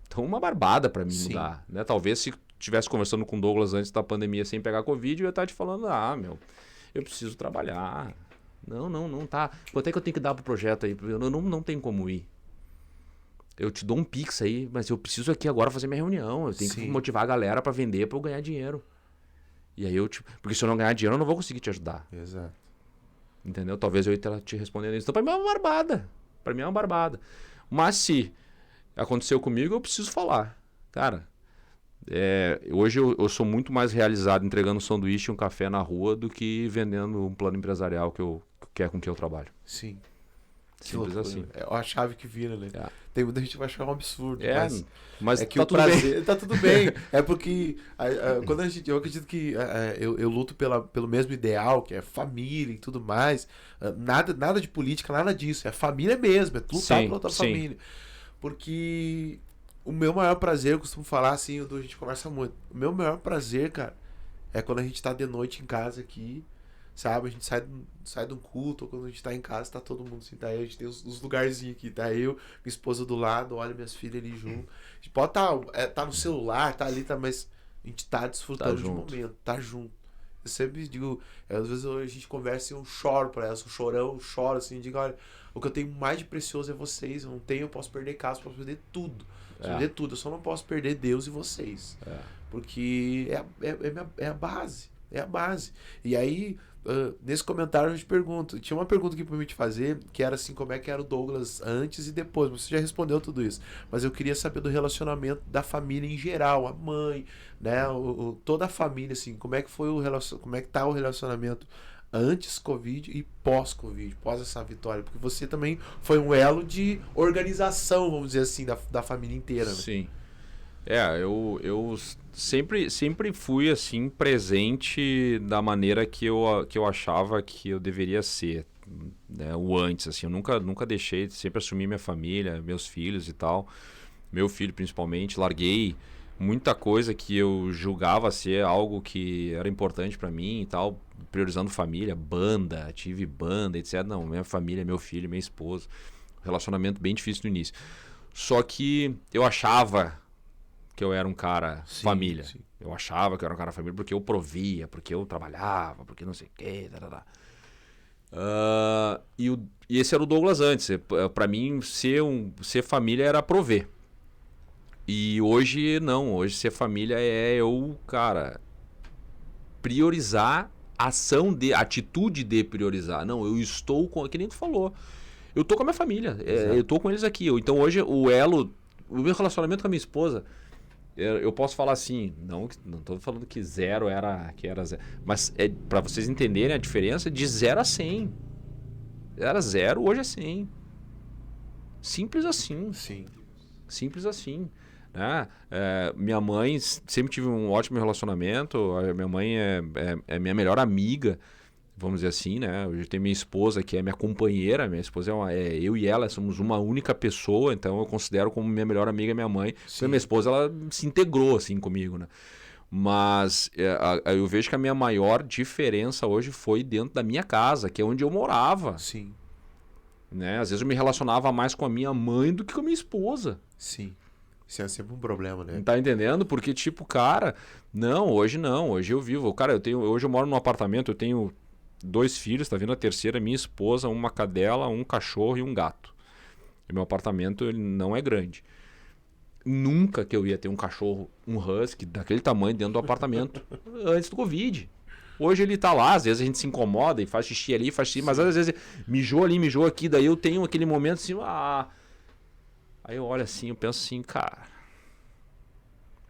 B: Então uma barbada para mim mudar. Né? Talvez se estivesse conversando com o Douglas antes da pandemia sem pegar Covid, eu ia estar te falando, eu preciso trabalhar. Não tá. Quanto é que eu tenho que dar pro projeto aí? Eu não tem como ir. Eu te dou um pix aí, mas eu preciso aqui agora fazer minha reunião. Eu tenho que motivar a galera para vender, para eu ganhar dinheiro. E aí porque se eu não ganhar dinheiro, eu não vou conseguir te ajudar.
A: Exato.
B: Entendeu? Talvez eu ia te respondendo isso. Então, pra mim é uma barbada. Mas se aconteceu comigo, eu preciso falar. Cara, hoje eu sou muito mais realizado entregando um sanduíche e um café na rua do que vendendo um plano empresarial que é com que eu trabalho.
A: Sim.
B: Simples assim.
A: É a chave que vira, né? Tem muita gente que vai achar um absurdo.
B: Mas
A: é que
B: tá
A: o
B: tudo
A: prazer,
B: bem.
A: tá tudo bem. É porque quando eu acredito que eu luto pelo mesmo ideal, que é família e tudo mais. Nada de política, nada disso. É família mesmo, é lutar pela tua família. Porque o meu maior prazer, eu costumo falar assim, a gente conversa muito. O meu maior prazer, cara, é quando a gente tá de noite em casa aqui. Sabe, a gente sai de um culto, ou quando a gente tá em casa, tá todo mundo assim, tá aí, a gente tem os lugarzinhos aqui, tá eu, minha esposa do lado, olha minhas filhas ali junto. A gente pode tá no celular, tá ali, mas a gente tá desfrutando de momento, tá junto. Eu sempre digo, às vezes a gente conversa e eu choro pra elas, eu choro assim, digo, olha, o que eu tenho mais de precioso é vocês, eu posso perder casa, posso perder tudo. Perder tudo, eu só não posso perder Deus e vocês. Porque é a base. É a base. E aí, nesse comentário eu te pergunto, tinha uma pergunta aqui pra mim te fazer, que era assim, como é que era o Douglas antes e depois. Você já respondeu tudo isso. Mas eu queria saber do relacionamento da família em geral, a mãe, né? Toda a família, assim, como é que tá o relacionamento antes Covid e pós-Covid, pós essa vitória? Porque você também foi um elo de organização, vamos dizer assim, da família inteira, né?
B: Sim. Eu sempre fui assim presente da maneira que eu achava que eu deveria ser, né? O antes, assim, eu nunca deixei, sempre assumi minha família, meus filhos e tal. meu filho principalmente, larguei muita coisa que eu julgava ser algo que era importante pra mim e tal, priorizando família, banda, tive banda, etc. Não, minha família, meu filho, minha esposa. Relacionamento bem difícil no início. Só que eu achava que eu era um cara família.
A: Sim.
B: Eu achava que eu era um cara família porque eu provia, porque eu trabalhava, porque não sei o quê. E esse era o Douglas antes. Pra mim, ser família era prover. E hoje não. Hoje ser família é eu, cara, priorizar atitude de priorizar. Não, eu estou com, que nem tu falou. Eu tô com a minha família, eu tô com eles aqui. Então hoje o meu relacionamento com a minha esposa, eu posso falar assim, não tô falando que era zero, mas é para vocês entenderem a diferença de 0 a 100. Era 0, hoje é 100. Simples assim.
A: Sim.
B: Simples assim. Né? Minha mãe, sempre tive um ótimo relacionamento. A minha mãe é minha melhor amiga, vamos dizer assim, né? Hoje tem minha esposa, que é minha companheira. Minha esposa eu e ela somos uma única pessoa, então eu considero como minha melhor amiga minha mãe. Porque minha esposa, ela se integrou assim comigo, né? Mas eu vejo que a minha maior diferença hoje foi dentro da minha casa, que é onde eu morava.
A: Sim.
B: Né? Às vezes eu me relacionava mais com a minha mãe do que com a minha esposa.
A: Sim. Isso é sempre um problema, né?
B: Não tá entendendo? Porque, tipo, cara, não. Hoje eu vivo. Cara, hoje eu moro num apartamento, eu tenho 2 filhos, tá vindo a terceira, minha esposa, uma cadela, um cachorro e um gato. E meu apartamento ele não é grande. Nunca que eu ia ter um cachorro, um husky, daquele tamanho dentro do apartamento, antes do Covid. Hoje ele tá lá, às vezes a gente se incomoda e faz xixi ali, faz xixi, mas às vezes mijou ali, mijou aqui, daí eu tenho aquele momento assim, Aí eu olho assim, eu penso assim, cara,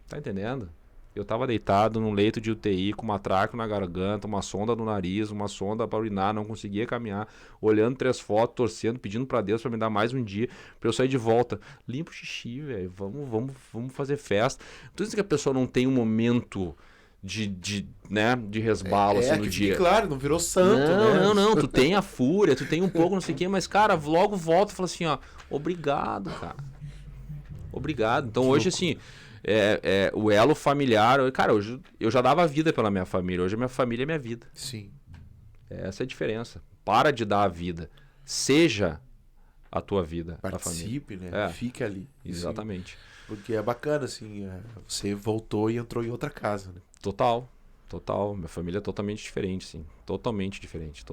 B: tá entendendo? Eu tava deitado num leito de UTI com uma traque na garganta, uma sonda no nariz, uma sonda para urinar, não conseguia caminhar, olhando 3 fotos, torcendo, pedindo para Deus para me dar mais um dia, para eu sair de volta. Limpa o xixi, velho, vamos fazer festa. Não tô dizendo que a pessoa não tem um momento de resbalo assim no dia.
A: Claro, não virou santo, né?
B: Não, tu tem a fúria, tu tem um pouco, não sei o quê, mas, cara, logo volta e fala assim, ó, obrigado, cara. Obrigado. Então hoje, assim, o elo familiar, cara, hoje eu já dava vida pela minha família, hoje a minha família é minha vida.
A: Sim.
B: Essa é a diferença. Para de dar a vida. Seja a tua vida.
A: Participe, né? Fica ali.
B: Exatamente.
A: Sim. Porque é bacana, assim, você voltou e entrou em outra casa, né?
B: Total. Minha família é totalmente diferente, sim. Totalmente diferente.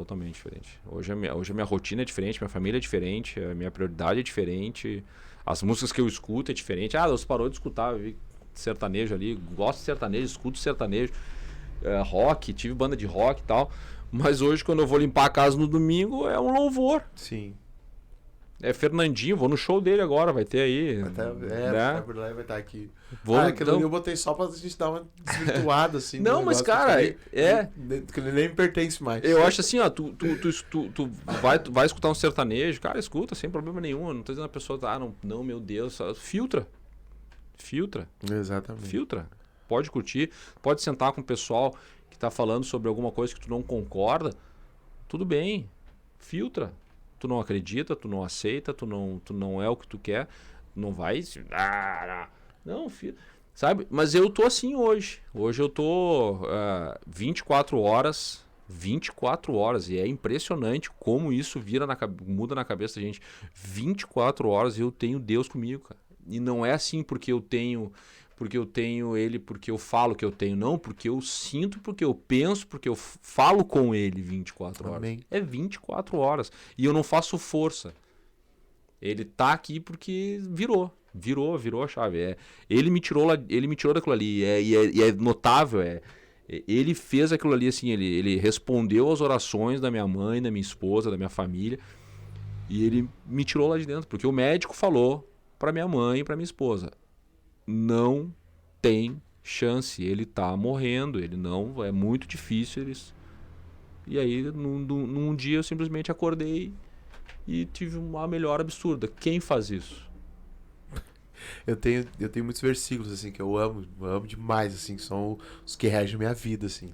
B: Hoje a minha rotina é diferente, minha família é diferente, a minha prioridade é diferente, as músicas que eu escuto é diferente. Você parou de escutar, eu vi sertanejo ali, gosto de sertanejo, escuto sertanejo, rock, tive banda de rock e tal, mas hoje quando eu vou limpar a casa no domingo é um louvor.
A: Sim.
B: Fernandinho, vou no show dele agora, vai ter aí.
A: Vai estar aqui.
B: Então...
A: eu botei só pra gente dar uma desvirtuada, assim.
B: Não, mas cara,
A: que ele nem me pertence mais.
B: Eu acho assim, ó, tu vai escutar um sertanejo, cara, escuta, sem problema nenhum. Eu não tô dizendo a pessoa, não, meu Deus, filtra.
A: Exatamente.
B: Filtra. Pode curtir, pode sentar com o pessoal que tá falando sobre alguma coisa que tu não concorda, tudo bem, filtra. Tu não acredita, tu não aceita, tu não é o que tu quer, não vai... Não, filho, sabe? Mas eu tô assim hoje. Hoje eu tô 24 horas, e é impressionante como isso muda na cabeça da gente. 24 horas eu tenho Deus comigo, cara. E não é assim porque eu tenho ele, porque eu falo que eu tenho, não, porque eu sinto, porque eu penso, porque eu falo com ele 24 horas.
A: Amém.
B: É 24 horas. E eu não faço força. Ele tá aqui porque virou a chave. Ele me tirou daquilo ali. E é notável, ele fez aquilo ali assim, ele respondeu às orações da minha mãe, da minha esposa, da minha família. E ele me tirou lá de dentro, porque o médico falou pra minha mãe e pra minha esposa: não tem chance, ele tá morrendo, é muito difícil. E aí, num dia eu simplesmente acordei e tive uma melhora absurda. Quem faz isso?
A: Eu tenho muitos versículos, assim, que eu amo demais, assim, que são os que regem a minha vida, assim.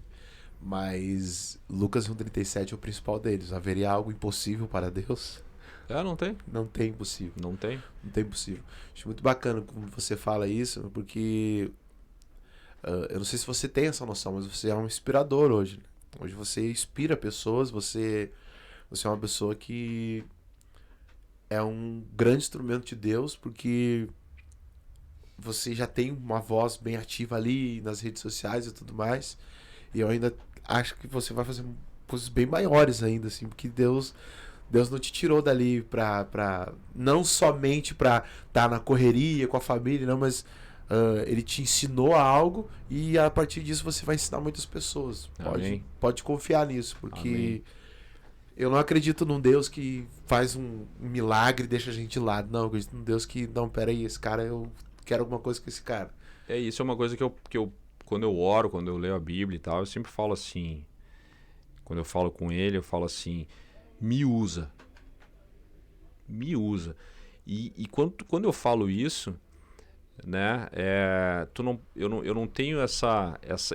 A: Mas Lucas 1,37 é o principal deles. Haveria algo impossível para Deus?
B: Não tem.
A: Não tem impossível.
B: Não tem.
A: Não tem impossível. Acho muito bacana como você fala isso, porque eu não sei se você tem essa noção, mas você é um inspirador hoje. Né? Hoje você inspira pessoas, você é uma pessoa que é um grande instrumento de Deus, porque você já tem uma voz bem ativa ali nas redes sociais e tudo mais. E eu ainda acho que você vai fazer coisas bem maiores ainda, assim, porque Deus não te tirou dali não somente pra estar na correria com a família, não, mas ele te ensinou algo e a partir disso você vai ensinar muitas pessoas. Pode confiar nisso, porque
B: Amém.
A: Eu não acredito num Deus que faz um milagre e deixa a gente de lado. Não, eu acredito num Deus que, não, peraí, esse cara, eu quero alguma coisa com esse cara.
B: Isso é uma coisa que eu quando eu oro, quando eu leio a Bíblia e tal, eu sempre falo assim, quando eu falo com ele, eu falo assim, me usa. Me usa. E quando eu falo isso, né, eu não tenho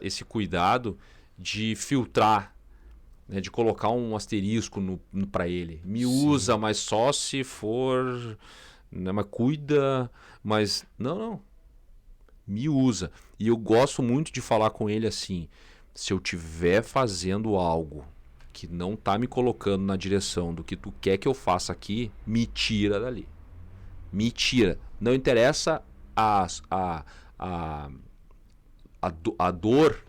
B: esse cuidado de filtrar, né, de colocar um asterisco para ele. Me usa, mas só se for, né, mas cuida, mas não. Me usa. E eu gosto muito de falar com ele assim, se eu estiver fazendo algo que não tá me colocando na direção do que tu quer que eu faça aqui, me tira dali. Me tira. Não interessa a dor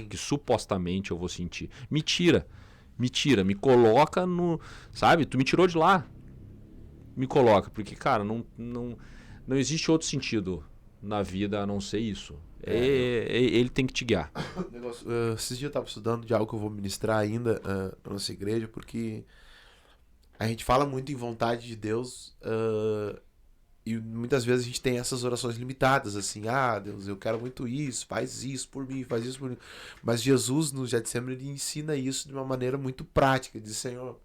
B: que supostamente eu vou sentir. Me tira. Me coloca no... Sabe? Tu me tirou de lá. Me coloca. Porque, cara, não existe outro sentido na vida a não ser isso. Ele tem que te guiar.
A: Esses dias eu estava estudando de algo que eu vou ministrar ainda na nossa igreja, porque a gente fala muito em vontade de Deus e muitas vezes a gente tem essas orações limitadas, assim, Deus, eu quero muito isso, faz isso por mim, faz isso por mim. Mas Jesus, no Getsemane, ele ensina isso de uma maneira muito prática, diz, Senhor,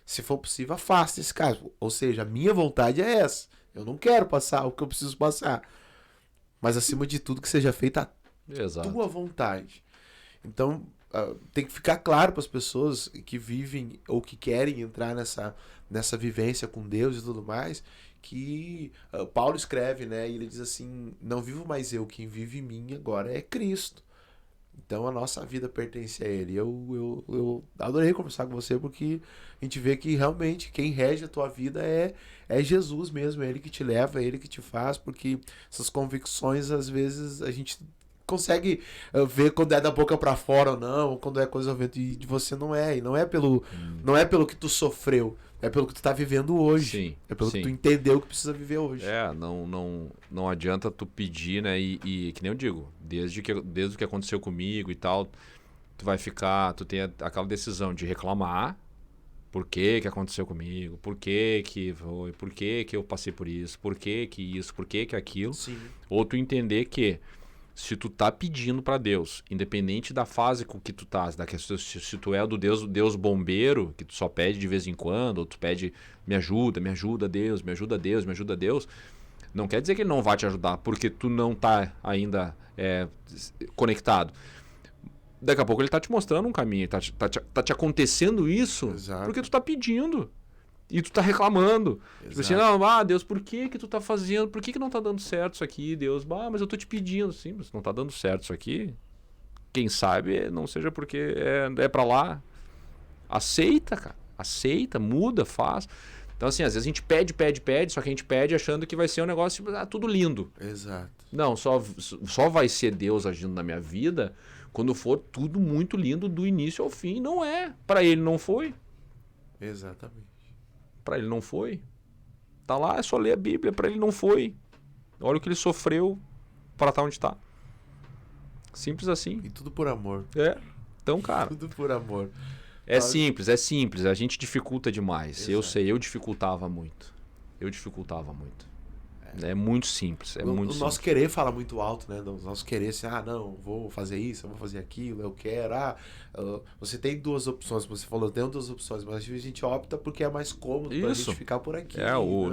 A: se for possível, afasta esse caso. Ou seja, a minha vontade é essa. Eu não quero passar o que eu preciso passar. Mas acima de tudo que seja feita a tua vontade. Então tem que ficar claro para as pessoas que vivem ou que querem entrar nessa vivência com Deus e tudo mais, que Paulo escreve, né? E ele diz assim, não vivo mais eu, quem vive em mim agora é Cristo. Então a nossa vida pertence a Ele. Eu adorei conversar com você, porque a gente vê que realmente quem rege a tua vida é Jesus mesmo, é Ele que te leva, é Ele que te faz, porque essas convicções às vezes a gente consegue ver quando é da boca para fora ou não, ou quando é coisa de você não é, e não é pelo que tu sofreu, é pelo que tu tá vivendo hoje.
B: Sim,
A: é pelo que tu entendeu que precisa viver hoje.
B: Não adianta tu pedir, né? E que nem eu digo, desde o que aconteceu comigo e tal, tu tem aquela decisão de reclamar. Por que aconteceu comigo? Por que foi? Por que eu passei por isso? Por que isso? Por que aquilo?
A: Sim.
B: Ou tu entender que se tu tá pedindo para Deus, independente da fase com que tu tá, se tu é do Deus bombeiro, que tu só pede de vez em quando, ou tu pede me ajuda Deus, me ajuda Deus, me ajuda Deus, não quer dizer que ele não vai te ajudar, porque tu não tá ainda conectado. Daqui a pouco ele tá te mostrando um caminho, tá te acontecendo isso.
A: Exato.
B: Porque tu tá pedindo. E tu tá reclamando.
A: Exato.
B: Tipo assim, não, Deus, por que tu tá fazendo? Por que não tá dando certo isso aqui, Deus? Mas eu tô te pedindo. Sim, mas não tá dando certo isso aqui. Quem sabe não seja porque é pra lá. Aceita, cara. Aceita, muda, faz. Então, assim, às vezes a gente pede, só que a gente pede achando que vai ser um negócio, tudo lindo.
A: Exato.
B: Não, só vai ser Deus agindo na minha vida quando for tudo muito lindo do início ao fim. Não é. Pra ele não foi.
A: Exatamente.
B: Pra ele não foi. Tá lá, é só ler a Bíblia. Pra ele não foi. Olha o que ele sofreu para estar onde está. Simples assim.
A: E tudo por amor.
B: Então, cara.
A: Tudo por amor.
B: É simples. A gente dificulta demais.
A: Exato.
B: Eu sei, eu dificultava muito. É muito simples. O
A: nosso querer fala muito alto, né? O nosso querer assim, não, vou fazer isso, eu vou fazer aquilo, eu quero. Você tem duas opções, você falou, tem duas opções, mas a gente opta porque é mais cômodo pra gente ficar por aqui.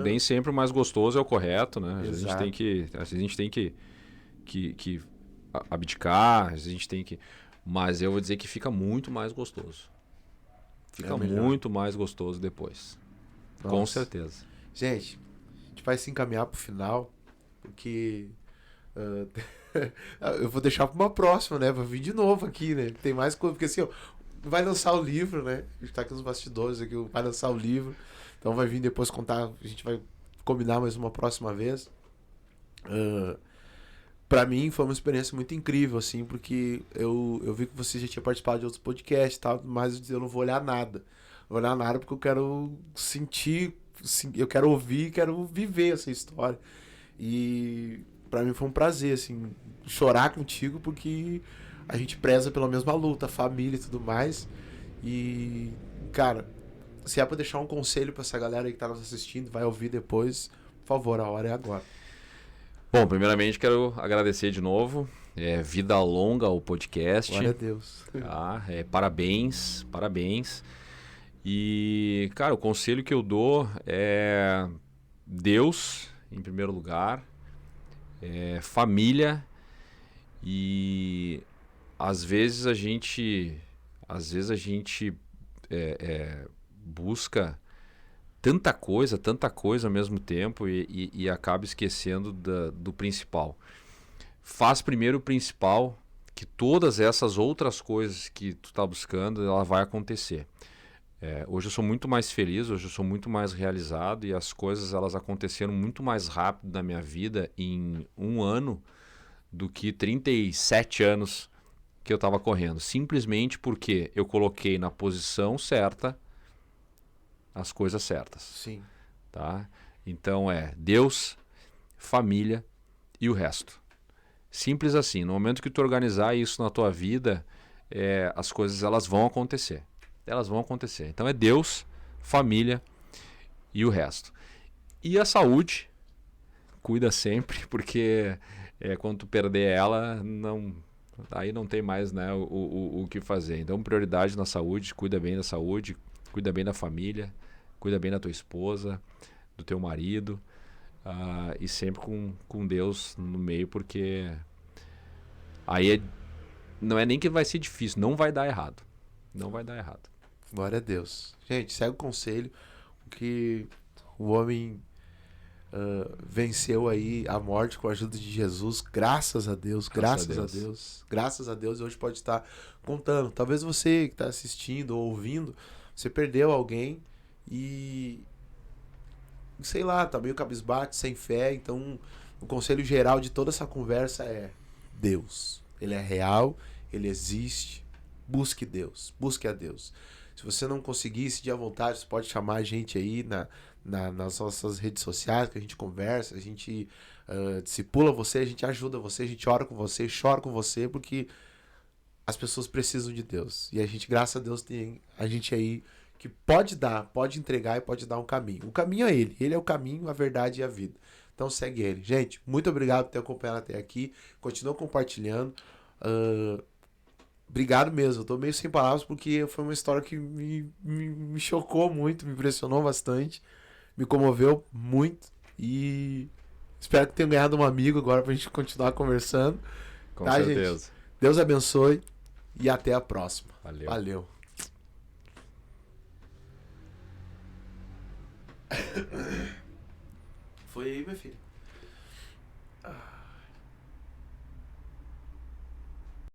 B: Nem sempre o mais gostoso é o correto, né? Às vezes a gente tem que abdicar, a gente tem que. Mas eu vou dizer que fica muito mais gostoso. Fica muito mais gostoso depois. Com
A: Nossa.
B: certeza.
A: Gente, a gente vai se encaminhar pro final, porque eu vou deixar pra uma próxima, né? Vou vir de novo aqui, né? Tem mais coisa, porque assim, ó, vai lançar o livro, né? A gente tá aqui nos bastidores, aqui, vai lançar o livro, então vai vir depois contar, a gente vai combinar mais uma próxima vez. Pra mim foi uma experiência muito incrível, assim, porque eu vi que você já tinha participado de outros podcasts e tal, mas eu não vou olhar nada. Não vou olhar nada porque eu quero sentir, eu quero ouvir, quero viver essa história. E pra mim foi um prazer, assim, chorar contigo porque a gente preza pela mesma luta, família e tudo mais. E, cara, se é pra deixar um conselho pra essa galera aí que tá nos assistindo, vai ouvir depois, por favor, a hora é agora.
B: Bom, primeiramente quero agradecer de novo. Vida longa ao podcast.
A: Glória a Deus.
B: Tá? Parabéns, parabéns. E, cara, o conselho que eu dou é Deus, em primeiro lugar, família e às vezes a gente busca tanta coisa ao mesmo tempo e acaba esquecendo do principal. Faz primeiro o principal, que todas essas outras coisas que tu está buscando, ela vai acontecer. Hoje eu sou muito mais feliz, hoje eu sou muito mais realizado e as coisas elas aconteceram muito mais rápido na minha vida em um ano do que 37 anos que eu estava correndo. Simplesmente porque eu coloquei na posição certa as coisas certas.
A: Sim.
B: Tá? Então Deus, família e o resto. Simples assim. No momento que tu organizar isso na tua vida, as coisas elas vão acontecer. Elas vão acontecer. Então é Deus, família e o resto. E a saúde, cuida sempre, porque quando tu perder ela, aí não tem mais, né, o que fazer. Então prioridade na saúde, cuida bem da saúde, cuida bem da família, cuida bem da tua esposa, do teu marido, e sempre com Deus no meio, porque aí não é nem que vai ser difícil, não vai dar errado. Não vai dar errado.
A: Glória a Deus. Gente, segue o conselho que o homem venceu aí a morte com a ajuda de Jesus, graças a Deus, graças a Deus. Graças a Deus, hoje pode estar contando. Talvez você que está assistindo ou ouvindo, você perdeu alguém e sei lá, tá meio cabisbaixo, sem fé. Então, o conselho geral de toda essa conversa é Deus. Ele é real, ele existe. Busque Deus, busque a Deus. Se você não conseguir, se der vontade, você pode chamar a gente aí nas nossas redes sociais, que a gente conversa, a gente discipula você, a gente ajuda você, a gente ora com você, chora com você, porque as pessoas precisam de Deus. E a gente, graças a Deus, tem a gente aí que pode dar, pode entregar e pode dar um caminho. O caminho é Ele. Ele é o caminho, a verdade e a vida. Então segue Ele. Gente, muito obrigado por ter acompanhado até aqui. Continua compartilhando. Obrigado mesmo. Eu tô meio sem palavras porque foi uma história que me chocou muito, me impressionou bastante, me comoveu muito e espero que tenham ganhado um amigo agora pra gente continuar conversando.
B: Com
A: tá,
B: certeza.
A: Gente? Deus abençoe e até a próxima.
B: Valeu.
A: Valeu. Foi aí, meu filho.